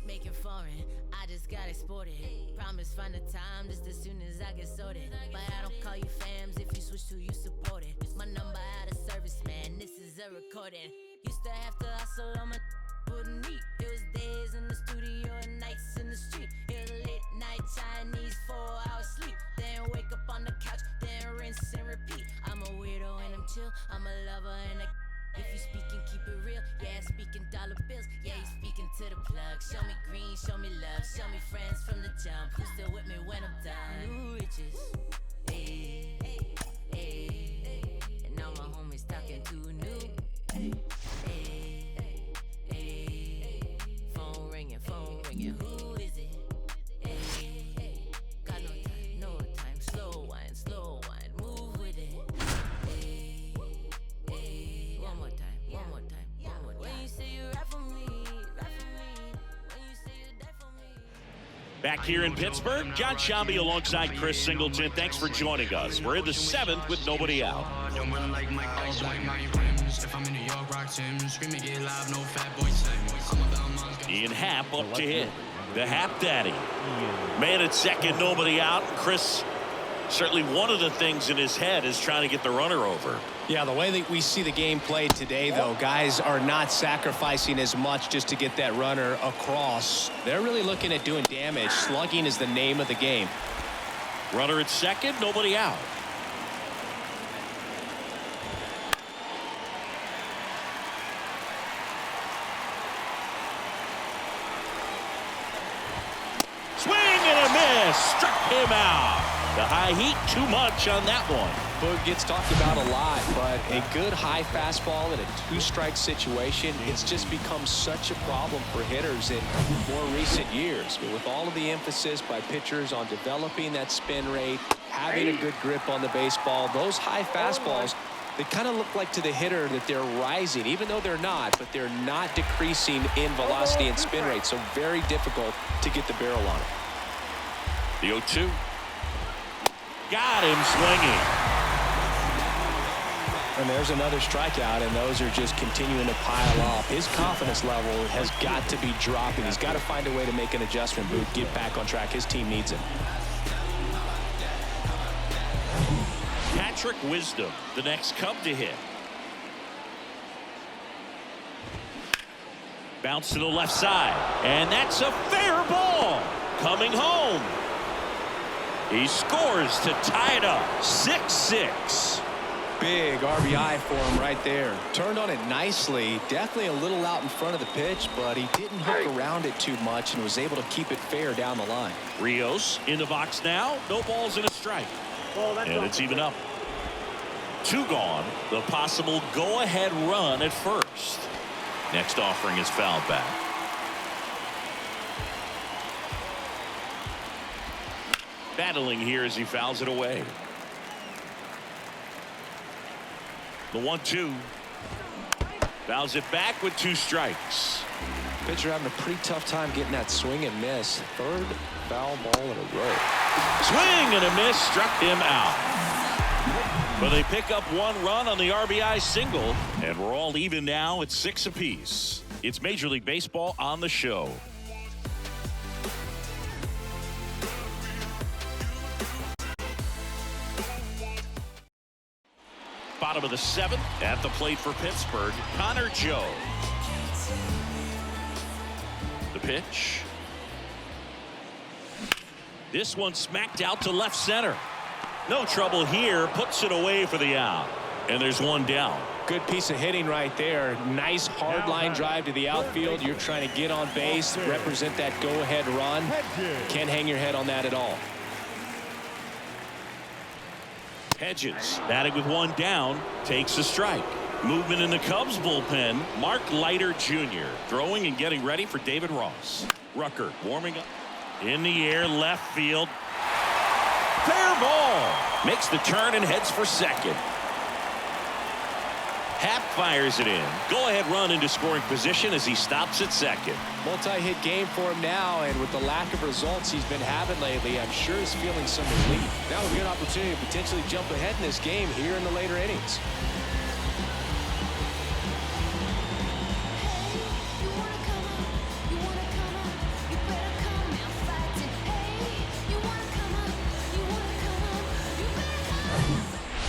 make it foreign. I just got exported. Promise find the time just as soon as I get sorted. But I don't call you fams if you switch to you support it. My number out of service, man. This is a recording. Used to have to hustle on my wouldn't eat. It was days in the studio and nights in the street. It was late night Chinese 4-hour sleep. Then wake up on the couch, then rinse and repeat. I'm a weirdo and I'm chill. I'm a lover and a if you speaking, keep it real. Yeah, speaking dollar bills. Yeah, you speaking to the plug. Show me green, show me love. Show me friends from the jump. Who's still with me when I'm done? New riches. Hey, hey, and all my homies talking too new. Hey, hey, phone ringing. Who is it? Hey, got no time. Slow wine, move with it. One more time. When you say you rap for me. When you say you die for me. Back here in Pittsburgh, John Shambi alongside Chris Singleton. Thanks for joining us. We're in the 7th with nobody out. Ian Happ up to hit. The Happ Daddy. Man at second, nobody out. Chris, certainly one of the things in his head is trying to get the runner over. Yeah, the way that we see the game played today, though, guys are not sacrificing as much just to get that runner across. They're really looking at doing damage. Slugging is the name of the game. Runner at second, nobody out. Swing and a miss. Struck him out. The high heat, too much on that one. Boog gets talked about a lot, but a good high fastball in a two-strike situation, it's just become such a problem for hitters in more recent years. But with all of the emphasis by pitchers on developing that spin rate, having a good grip on the baseball, those high fastballs, they kind of look like to the hitter that they're rising, even though they're not, but they're not decreasing in velocity and spin rate, so very difficult to get the barrel on it. The 0-2. Got him swinging. And there's another strikeout, and those are just continuing to pile up. His confidence level has got to be dropping. He's got to find a way to make an adjustment, Boog, get back on track. His team needs him. Patrick Wisdom, the next Cub to hit. Bounce to the left side, and that's a fair ball. Coming home. He scores to tie it up, 6-6. Big RBI for him right there. Turned on it nicely. Definitely a little out in front of the pitch, but he didn't hook around it too much and was able to keep it fair down the line. Rios in the box now. No balls and a strike. And it's even up. 2 gone. The possible go-ahead run at first. Next offering is fouled back. Battling here as he fouls it away. The 1-2. Fouls it back with 2 strikes. Pitcher having a pretty tough time getting that swing and miss. 3rd foul ball in a row. Swing and a miss, struck him out. But they pick up 1 run on the RBI single, and we're all even now at 6 apiece. It's Major League Baseball on the show. Bottom of the 7th, at the plate for Pittsburgh, Connor Joe. The pitch. This one smacked out to left center. No trouble here, puts it away for the out. And there's 1 down. Good piece of hitting right there. Nice hard line drive to the outfield. You're trying to get on base, represent that go-ahead run. Can't hang your head on that at all. Hedges batting with 1 down, takes a strike. Movement in the Cubs bullpen. Mark Leiter Jr. throwing and getting ready for David Ross. Rucker warming up in the air, left field. Fair ball. Makes the turn and heads for second. Happ fires it in. Go-ahead run into scoring position as he stops at second. Multi-hit game for him now, and with the lack of results he's been having lately, I'm sure he's feeling some relief. Now a good opportunity to potentially jump ahead in this game here in the later innings.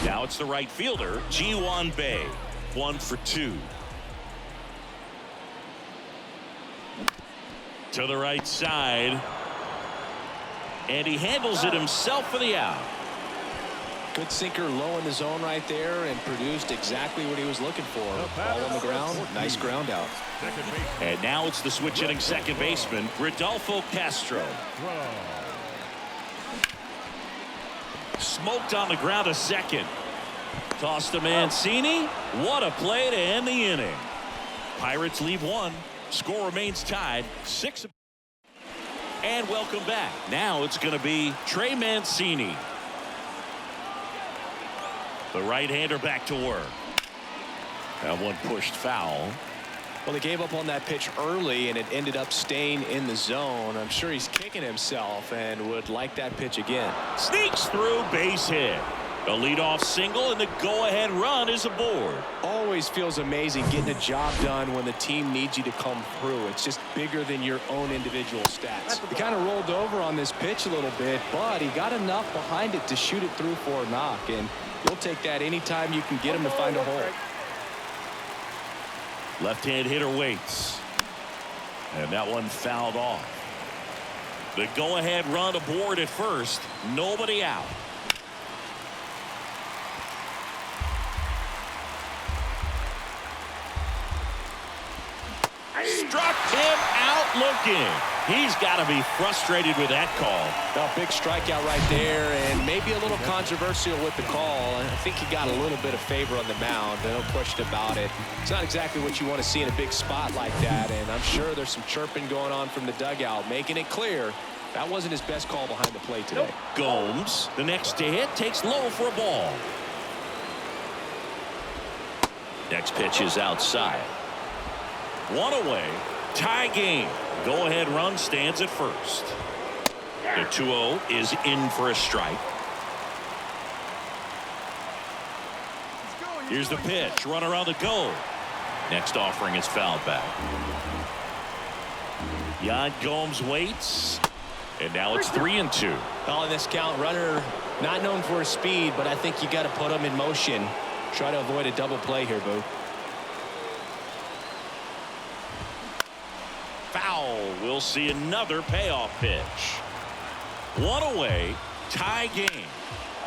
Now it's the right fielder, Ji-Hwan Bae. 1 for 2. To the right side. And he handles it himself for the out. Good sinker low in the zone right there and produced exactly what he was looking for. Ball on the ground. Nice ground out. And now it's the switch hitting second baseman, Rodolfo Castro. Smoked on the ground to second. Toss to Mancini. What a play to end the inning. Pirates leave one. Score remains tied 6. And welcome back. Now it's going to be Trey Mancini. The right-hander back to work. That one pushed foul. Well, they gave up on that pitch early, and it ended up staying in the zone. I'm sure he's kicking himself and would like that pitch again. Sneaks through, base hit. A leadoff single, and the go-ahead run is aboard. Always feels amazing getting a job done when the team needs you to come through. It's just bigger than your own individual stats. He kind of rolled over on this pitch a little bit, but he got enough behind it to shoot it through for a knock, and you'll take that anytime you can get him to find a hole. Left-hand hitter waits. And that one fouled off. The go-ahead run aboard at first. Nobody out. Struck him out looking. He's got to be frustrated with that call. A big strikeout right there, and maybe a little controversial with the call. I think he got a little bit of favor on the mound. No question about it. It's not exactly what you want to see in a big spot like that, and I'm sure there's some chirping going on from the dugout, making it clear that wasn't his best call behind the plate today. Gomes, the next to hit, takes low for a ball. Next pitch is outside. One away. Tie game. Go-ahead run stands at first. The 2-0 is in for a strike. Here's the pitch. Runner on the go. Next offering is fouled back. Yan Gomes waits. And now it's 3-2. Well, in this count, runner not known for his speed, but I think you got to put him in motion. Try to avoid a double play here, Boo. Foul. We'll see another payoff pitch. One away. Tie game.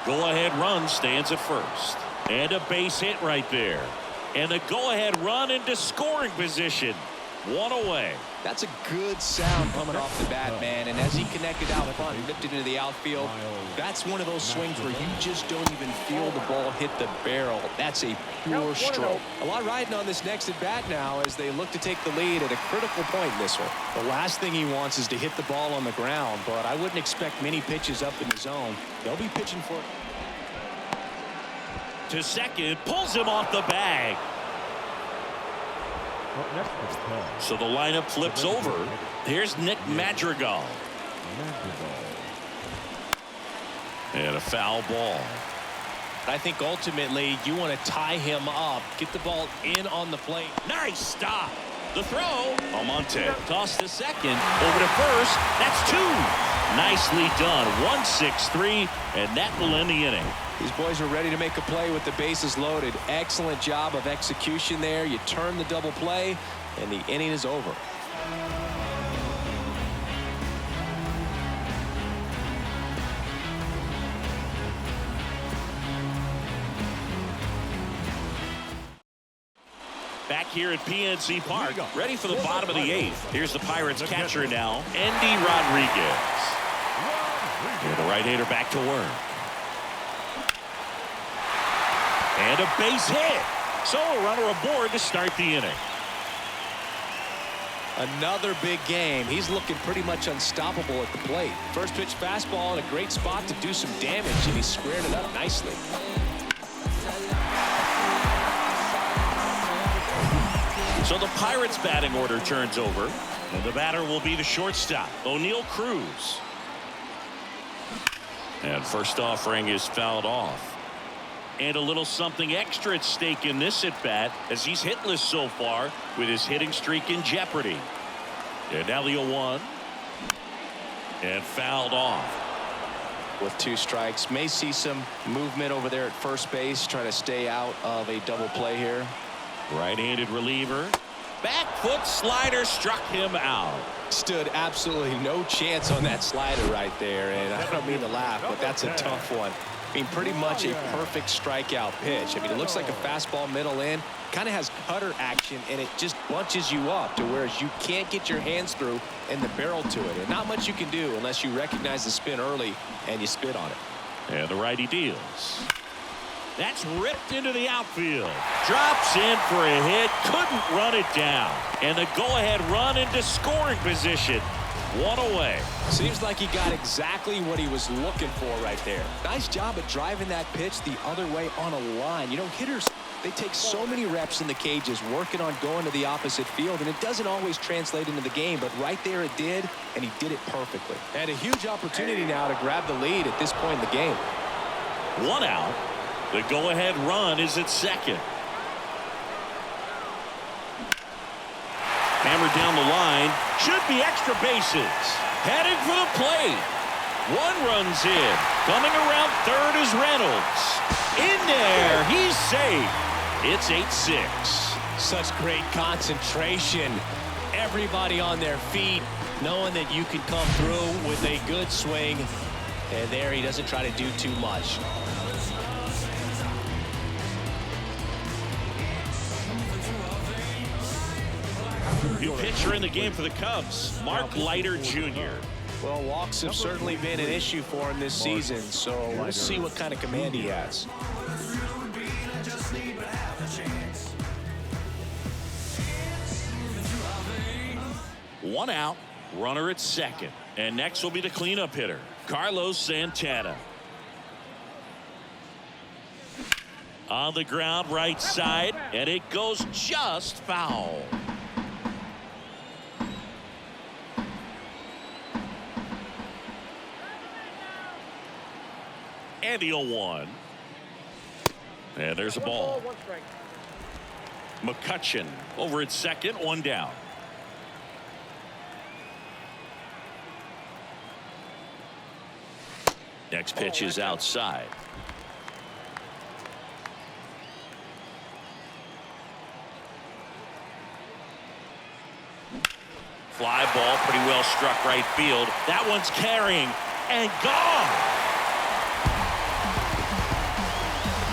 Go-ahead run stands at first. And a base hit right there. And a go-ahead run into scoring position. One away. That's a good sound coming off the bat, man. And as he connected out front and lifted into the outfield, that's one of those swings where you just don't even feel the ball hit the barrel. That's a pure stroke. A lot riding on this next at bat now as they look to take the lead at a critical point in this one. The last thing he wants is to hit the ball on the ground, but I wouldn't expect many pitches up in the zone. They'll be pitching for it. To second, pulls him off the bag. So the lineup flips over. Here's Nick Madrigal. And a foul ball. I think ultimately you want to tie him up, get the ball in on the plate. Nice stop. The throw. Almonte toss to second. Over to first. That's two. Nicely done. 1-6-3, and that will end the inning. These boys are ready to make a play with the bases loaded. Excellent job of execution there. You turn the double play, and the inning is over. Back here at PNC Park, ready for the bottom of the 8th. Here's the Pirates catcher now, Andy Rodriguez. And the right-hander back to work. And a base hit. So a runner aboard to start the inning. Another big game. He's looking pretty much unstoppable at the plate. First pitch fastball in a great spot to do some damage, and he squared it up nicely. So the Pirates batting order turns over, and the batter will be the shortstop, O'Neal Cruz. And first offering is fouled off. And a little something extra at stake in this at bat, as he's hitless so far with his hitting streak in jeopardy. And now the 0-1. And fouled off. With 2 strikes, may see some movement over there at first base, trying to stay out of a double play here. Right-handed reliever. Back foot slider struck him out. Stood absolutely no chance on that slider right there, and I don't mean to laugh, but that's a tough one. I mean, pretty much a perfect strikeout pitch. I mean, it looks like a fastball middle in, kind of has cutter action, and it just bunches you up to whereas you can't get your hands through and the barrel to it. And not much you can do unless you recognize the spin early and you spit on it. And the righty deals. That's ripped into the outfield. Drops in for a hit. Couldn't run it down. And the go-ahead run into scoring position. 1 away. Seems like he got exactly what he was looking for right there. Nice job at driving that pitch the other way on a line. You know, hitters, they take so many reps in the cages working on going to the opposite field, and it doesn't always translate into the game, but right there it did, and he did it perfectly. And a huge opportunity now to grab the lead at this point in the game. 1 out. The go-ahead run is at second. Hammered down the line. Should be extra bases. Heading for the plate. 1 runs in. Coming around third is Reynolds. In there. He's safe. It's 8-6. Such great concentration. Everybody on their feet, knowing that you can come through with a good swing. And there he doesn't try to do too much. New pitcher in the game for the Cubs, Mark Leiter Jr. Well, walks have certainly been an issue for him this season, so we'll see what kind of command he has. One out, runner at second. And next will be the cleanup hitter, Carlos Santana. On the ground, right side, and it goes just foul. And the 0-1. And there's a ball. McCutchen over at second, 1 down. Next pitch is outside. Fly ball, pretty well struck right field. That one's carrying and gone.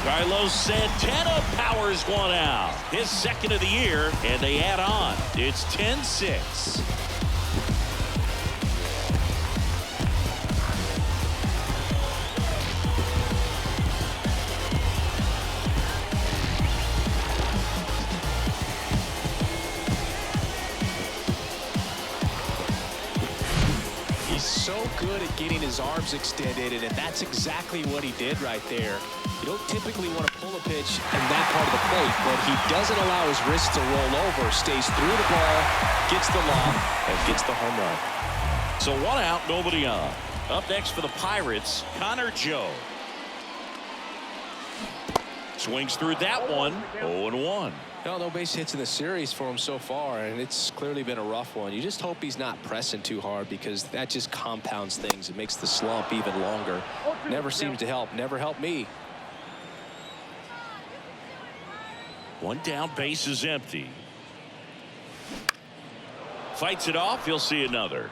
Carlos Santana powers 1 out. His second of the year, and they add on. It's 10-6. He's so good at getting his arms extended, and that's exactly what he did right there. You don't typically want to pull a pitch in that part of the plate, but he doesn't allow his wrist to roll over, stays through the ball, gets the lob, and gets the home run. So 1 out, nobody on. Up next for the Pirates, Connor Joe. Swings through that one, 0-1. No base hits in the series for him so far, and it's clearly been a rough one. You just hope he's not pressing too hard, because that just compounds things. It makes the slump even longer. Never seems to help. Never helped me. 1 down, base is empty. Fights it off, he'll see another.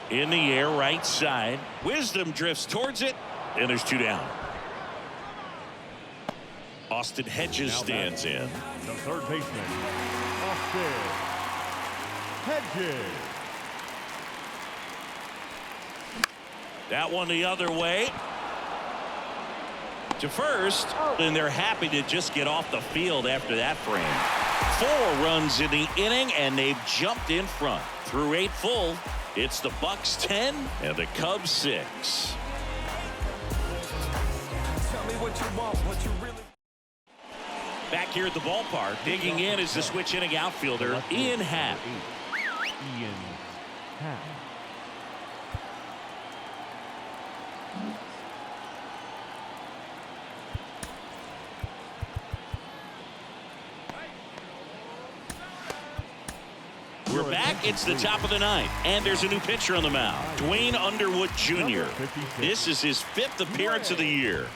In the air, right side. Wisdom drifts towards it, and there's 2 down. Austin Hedges stands in. The third baseman, Austin Hedges. That one the other way. to first, and they're happy to just get off the field after that frame. 4 runs in the inning, and they've jumped in front. Through 8 full, it's the Bucks 10 and the Cubs 6. Tell me what you want, what you really. Back here at the ballpark, digging in is the switch hitting outfielder, Ian Happ. Ian Happ. We're back. It's the top of the 9th, and there's a new pitcher on the mound, Dwayne Underwood Jr. This is his 5th appearance of the year.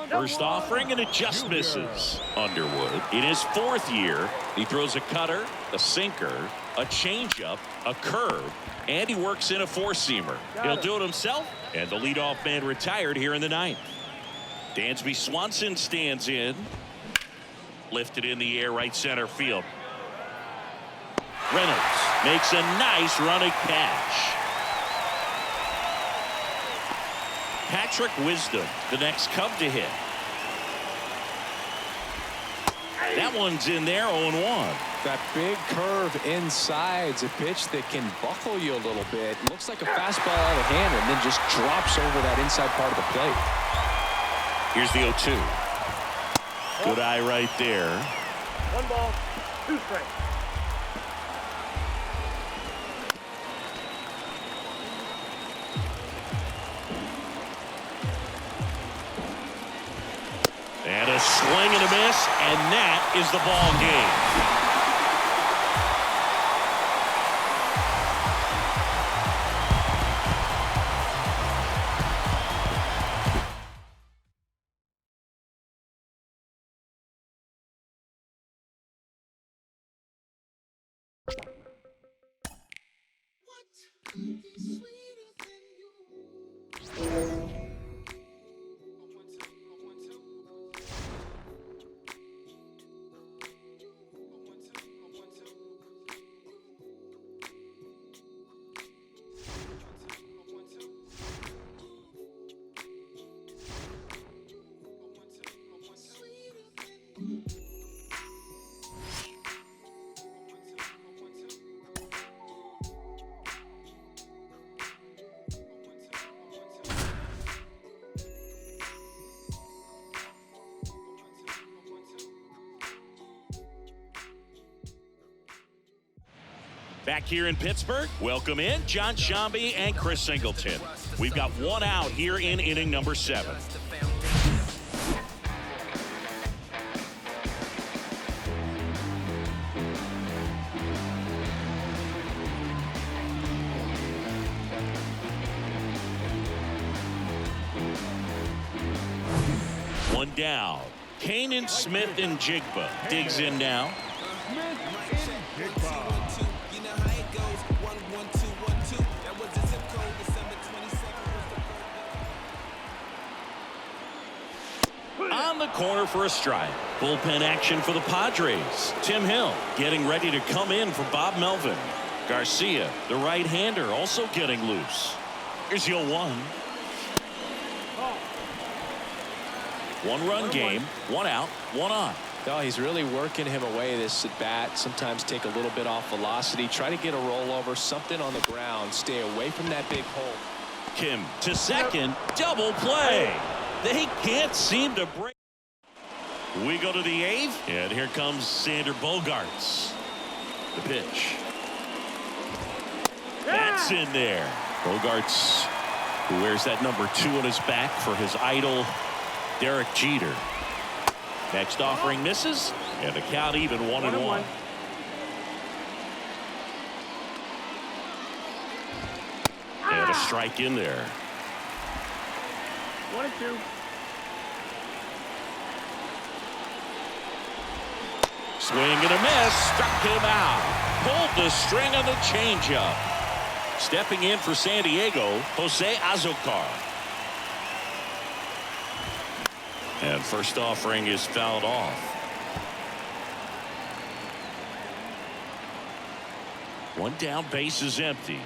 First offering, and it just misses. Underwood, in his 4th year, he throws a cutter, a sinker, a changeup, a curve, and he works in a 4-seamer. He'll do it himself, and the leadoff man retired here in the 9th. Dansby Swanson stands in. Lifted in the air, right center field. Reynolds makes a nice running catch. Patrick Wisdom, the next Cub to hit. That one's in there, 0-1. That big curve inside's a pitch that can buckle you a little bit. Looks like a fastball out of hand and then just drops over that inside part of the plate. Here's the 0-2. Good eye right there. 1 ball, 2 strikes. And a swing and a miss, and that is the ball game. Back here in Pittsburgh, welcome in John Shambi and Chris Singleton. We've got 1 out here in inning number 7. One down. Kanan Smith and Jigba digs in now. On the corner for a strike. Bullpen action for the Padres. Tim Hill getting ready to come in for Bob Melvin. Garcia, the right-hander, also getting loose. Here's the 0-1. 1-run game, 1 out, 1 on. Oh, he's really working him away this at bat. Sometimes take a little bit off velocity. Try to get a rollover, something on the ground. Stay away from that big hole. Kim to second, double play. They can't seem to break. We go to the 8th, and here comes Sander Bogaerts. The pitch. That's in there. Bogaerts, who wears that number 2 on his back for his idol, Derek Jeter. Next offering misses, and the count even 1-1. And a strike in there. 1-2. Swing and a miss, struck him out. Pulled the string on the changeup. Stepping in for San Diego, Jose Azocar. And first offering is fouled off. One down, base is empty.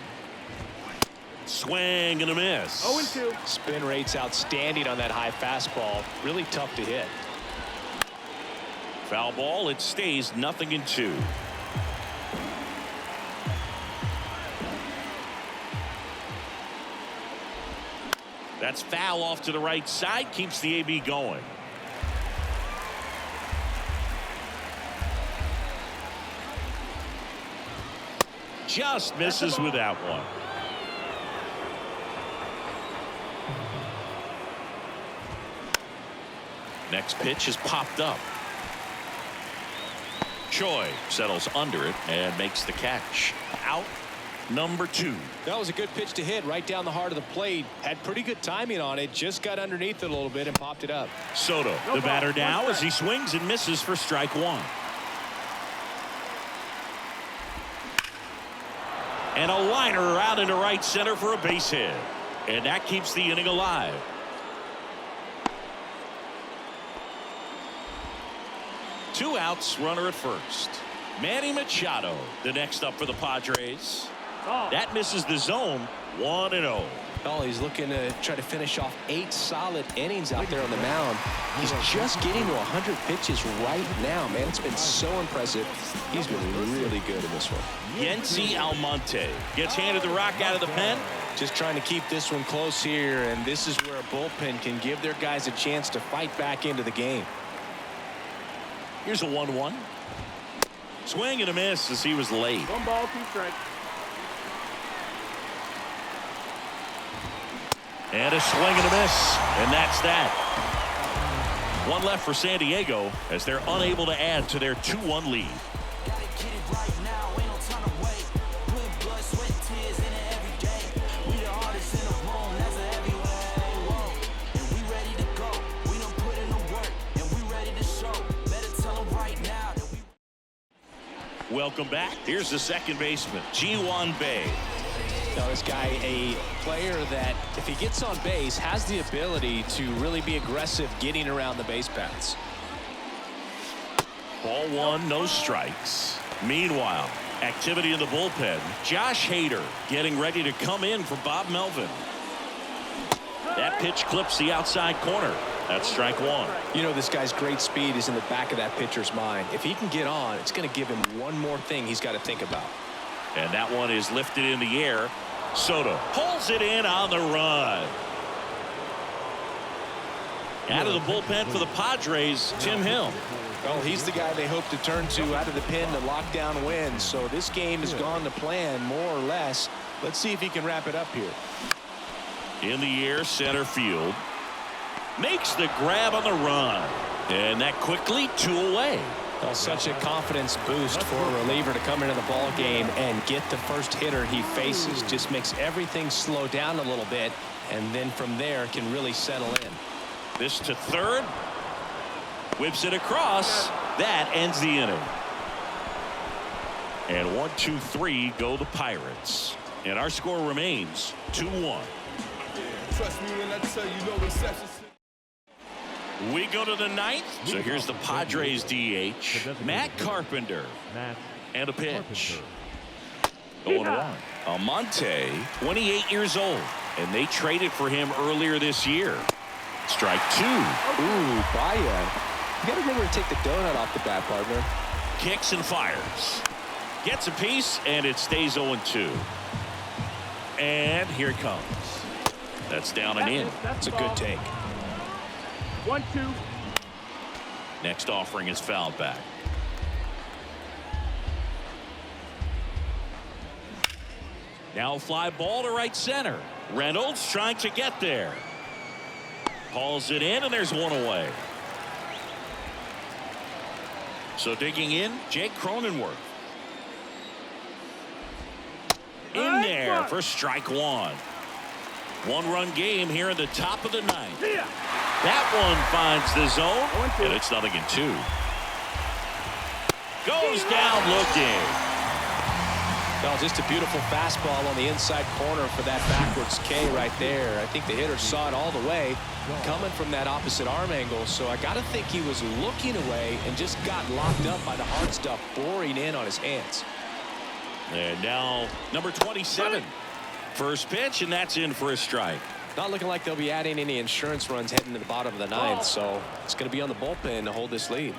Swing and a miss. 0-2. Spin rate's outstanding on that high fastball. Really tough to hit. Foul ball. It stays 0-2. That's foul off to the right side. Keeps the AB going. Just misses with that one. Next pitch is popped up. Choi settles under it and makes the catch. Out number 2. That was a good pitch to hit right down the heart of the plate. Had pretty good timing on it. Just got underneath it a little bit and popped it up. Soto, the batter now, as he swings and misses for strike 1. And a liner out into right center for a base hit. And that keeps the inning alive. Two outs, runner at first. Manny Machado, the next up for the Padres. That misses the zone. 1-0. Oh, he's looking to try to finish off 8 solid innings out there on the mound. He's just getting to 100 pitches right now, man. It's been so impressive. He's been really good in this one. Yency Almonte gets handed the rock out of the pen. Just trying to keep this one close here, and this is where a bullpen can give their guys a chance to fight back into the game. Here's a 1-1. Swing and a miss as he was late. 1 ball, 2 strikes. And a swing and a miss. And that's that. One left for San Diego as they're unable to add to their 2-1 lead. Welcome back. Here's the second baseman, Ji-Hwan Bae. Now, this guy, a player that, if he gets on base, has the ability to really be aggressive getting around the base paths. Ball 1, no strikes. Meanwhile, activity in the bullpen. Josh Hader getting ready to come in for Bob Melvin. That pitch clips the outside corner. That's strike 1. You know, this guy's great speed is in the back of that pitcher's mind. If he can get on, it's going to give him one more thing he's got to think about. And that one is lifted in the air. Soto pulls it in on the run. Out of the bullpen for the Padres, Tim Hill. Well, he's the guy they hope to turn to out of the pen to lock down wins. So this game has gone to plan, more or less. Let's see if he can wrap it up here. In the air, center field. Makes the grab on the run. And that quickly 2 away. Well, such a confidence boost for a reliever to come into the ball game and get the first hitter he faces. Just makes everything slow down a little bit, and then from there can really settle in. This to third. Whips it across. That ends the inning. And 1, 2, 3 go the Pirates. And our score remains 2-1. Trust me when I tell you no exceptions. We go to the 9th. So here's the Padres DH, Matt Carpenter. And a pitch. 0-1. Almonte, 28 years old. And they traded for him earlier this year. Strike 2. Ooh, Bae. You got to remember to take the donut off the bat, partner. Kicks and fires. Gets a piece, and it stays 0-2. And here it comes. That's down and in. It's a good take. 1-2. Next offering is fouled back. Now fly ball to right center. Reynolds trying to get there. Hauls it in, and there's 1 away. So digging in, Jake Cronenworth. In there for strike 1. 1-run game here in the top of the 9th. That one finds the zone, and it's 0-2. Goes down looking. Well, just a beautiful fastball on the inside corner for that backwards K right there. I think the hitter saw it all the way coming from that opposite arm angle. So I got to think he was looking away and just got locked up by the hard stuff boring in on his hands. And now number 27. First pitch, and that's in for a strike. Not looking like they'll be adding any insurance runs heading to the bottom of the ninth, so it's going to be on the bullpen to hold this lead.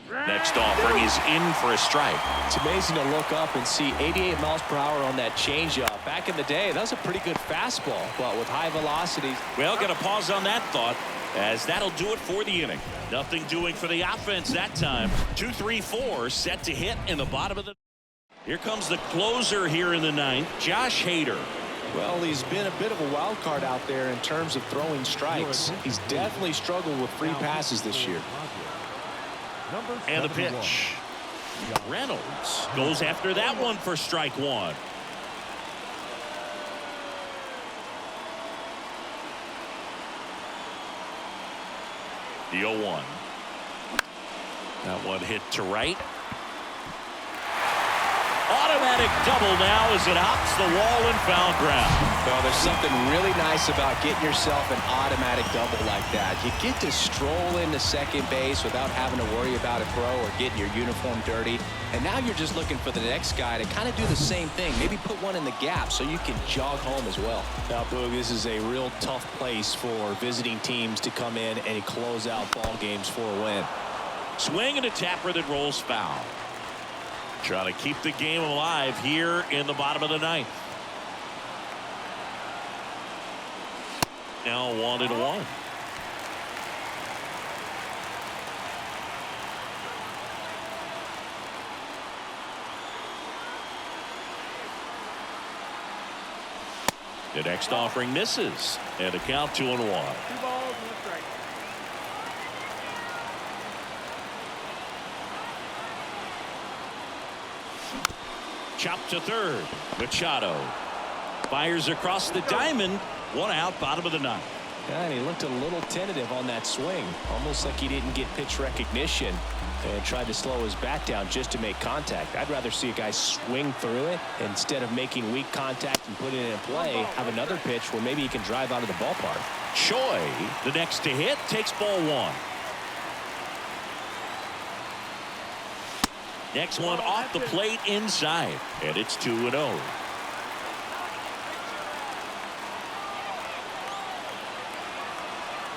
Next offering is in for a strike. It's amazing to look up and see 88 miles per hour on that changeup. Back in the day, that was a pretty good fastball, but with high velocities. Well, got to pause on that thought, as that'll do it for the inning. Nothing doing for the offense that time. 2-3-4 set to hit in the bottom of the. Here comes the closer here in the ninth, Josh Hader. Well, he's been a bit of a wild card out there in terms of throwing strikes. He's definitely struggled with free passes this year. And the pitch. Reynolds goes after that one for strike one. The 0-1. That one hit to right. Automatic double now as it hops the wall and foul ground. Well, there's something really nice about getting yourself an automatic double like that. You get to stroll into second base without having to worry about a throw or getting your uniform dirty. And now you're just looking for the next guy to kind of do the same thing. Maybe put one in the gap so you can jog home as well. Now, Boog, this is a real tough place for visiting teams to come in and close out ball games for a win. Swing and a tapper that rolls foul. Trying to keep the game alive here in the bottom of the ninth. Now 1-1. The next offering misses, and a count 2-1. 2 balls and a strike. Chopped to third. Machado fires across the diamond. 1 out, bottom of the ninth. Yeah, and he looked a little tentative on that swing, almost like he didn't get pitch recognition and tried to slow his bat down just to make contact. I'd rather see a guy swing through it instead of making weak contact and putting it in play. Have another pitch where maybe he can drive out of the ballpark. Choi, the next to hit, takes ball 1. Next one off the plate inside, and it's 2-0.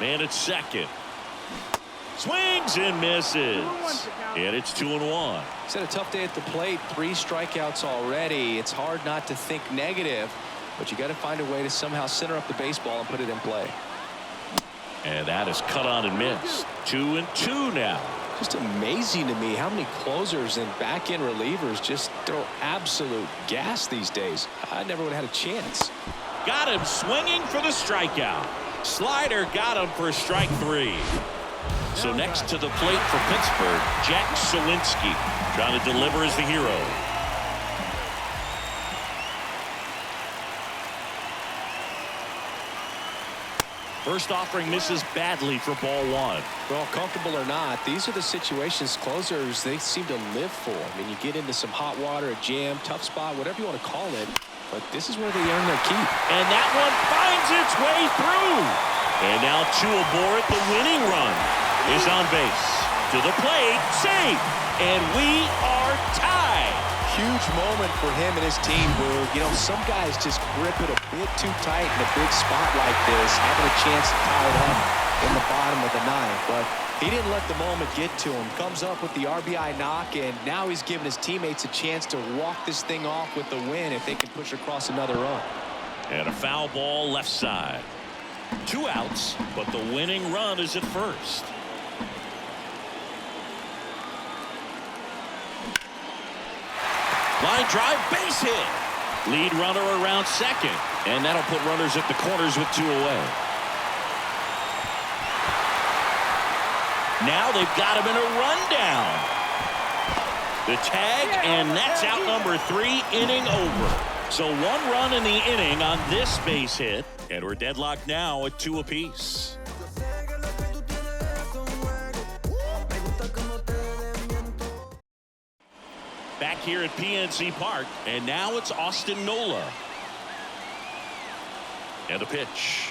Man at second. Swings and misses. And it's 2-1. He's had a tough day at the plate. 3 strikeouts already. It's hard not to think negative, but you got to find a way to somehow center up the baseball and put it in play. And that is cut on and missed. 2-2 now. Just amazing to me how many closers and back-end relievers just throw absolute gas these days. I never would have had a chance. Got him swinging for the strikeout. Slider got him for strike 3. So next to the plate for Pittsburgh, Jack Sawinski trying to deliver as the hero. First offering misses badly for ball 1. Well, comfortable or not, these are the situations closers they seem to live for. I mean, you get into some hot water, a jam, tough spot, whatever you want to call it, but this is where they earn their keep. And that one finds its way through. And now 2 aboard. The winning run is on base. To the plate, safe. And we are tied. Huge moment for him and his team, Boog. You know, some guys just grip it a bit too tight in a big spot like this, having a chance to tie it up in the bottom of the ninth. But he didn't let the moment get to him. Comes up with the RBI knock, and now he's giving his teammates a chance to walk this thing off with the win if they can push across another run. And a foul ball left side. 2 outs, but the winning run is at first. Line drive, base hit. Lead runner around second. And that'll put runners at the corners with 2 away. Now they've got him in a rundown. The tag, and that's out number 3, inning over. So 1 run in the inning on this base hit. And we're deadlocked now at 2 apiece. Back here at PNC Park, and now it's Austin Nola. And the pitch.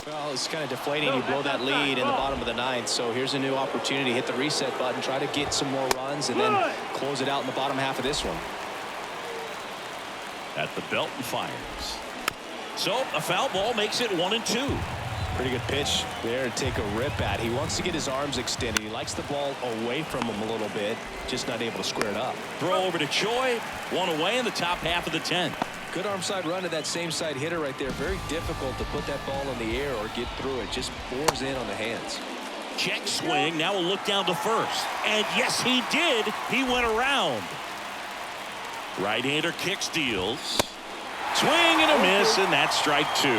Well, it's kind of deflating. You blow that lead in the bottom of the ninth, so here's a new opportunity. Hit the reset button, try to get some more runs, and then close it out in the bottom half of this one. At the belt and fires. So a foul ball makes it 1-2. Pretty good pitch there to take a rip at. He wants to get his arms extended. He likes the ball away from him a little bit, just not able to square it up. Throw over to Choi. One away in the top half of the 10th. Good arm side run to that same side hitter right there. Very difficult to put that ball in the air or get through it. Just bores in on the hands. Check swing. Now we'll look down to first. And yes, he did. He went around. Right-hander kicks, deals. Swing and a miss, and that's strike 2.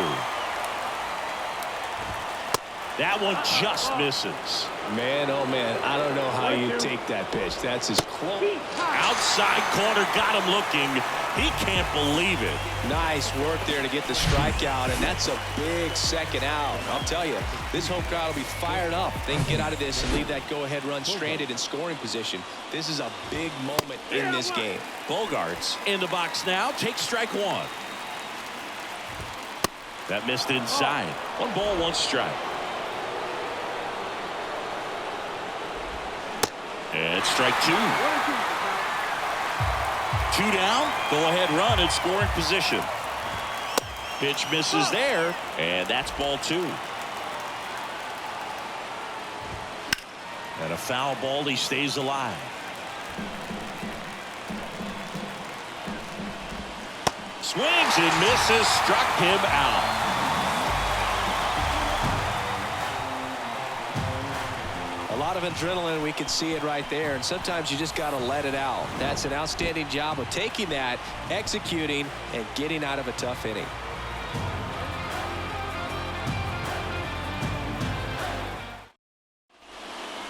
That one just misses. Man, oh man, I don't know how you take that pitch. That's as close. Outside corner, got him looking. He can't believe it. Nice work there to get the strikeout, and that's a big second out. I'll tell you, this home crowd will be fired up. They can get out of this and leave that go-ahead run stranded in scoring position. This is a big moment in this game. Bogarts in the box now. Takes strike 1. That missed inside. 1 ball, 1 strike. And strike 2. 2 down. Go ahead run in scoring position. Pitch misses there, and that's ball 2. And a foul ball. He stays alive. Swings and misses. Struck him out. A lot of adrenaline, we can see it right there, and sometimes you just got to let it out. That's an outstanding job of taking that, executing, and getting out of a tough inning.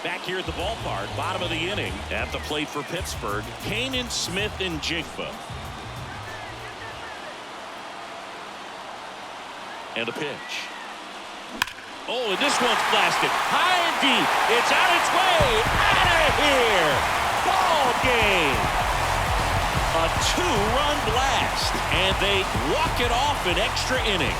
Back here at the ballpark, bottom of the inning. At the plate for Pittsburgh, Kanan, Smith, and Jigba. And a pitch. Oh, and this one's blasted high and deep. It's on its way. Out of here. Ball game. A 2-run blast. And they walk it off in extra innings.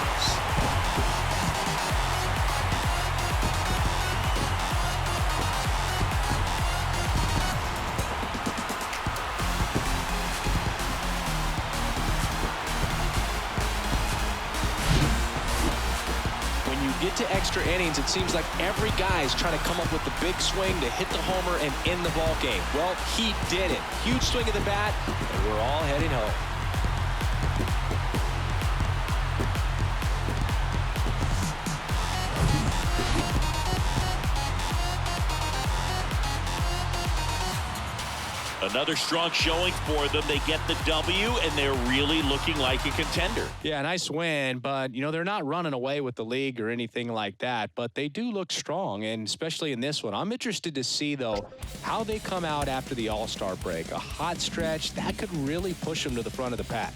Get to extra innings, it seems like every guy is trying to come up with the big swing to hit the homer and end the ball game. Well, he did it. Huge swing of the bat, and we're all heading home. Another strong showing for them. They get the W, and they're really looking like a contender. Yeah, nice win, but, you know, they're not running away with the league or anything like that, but they do look strong, and especially in this one. I'm interested to see, though, how they come out after the All-Star break. A hot stretch, that could really push them to the front of the pack.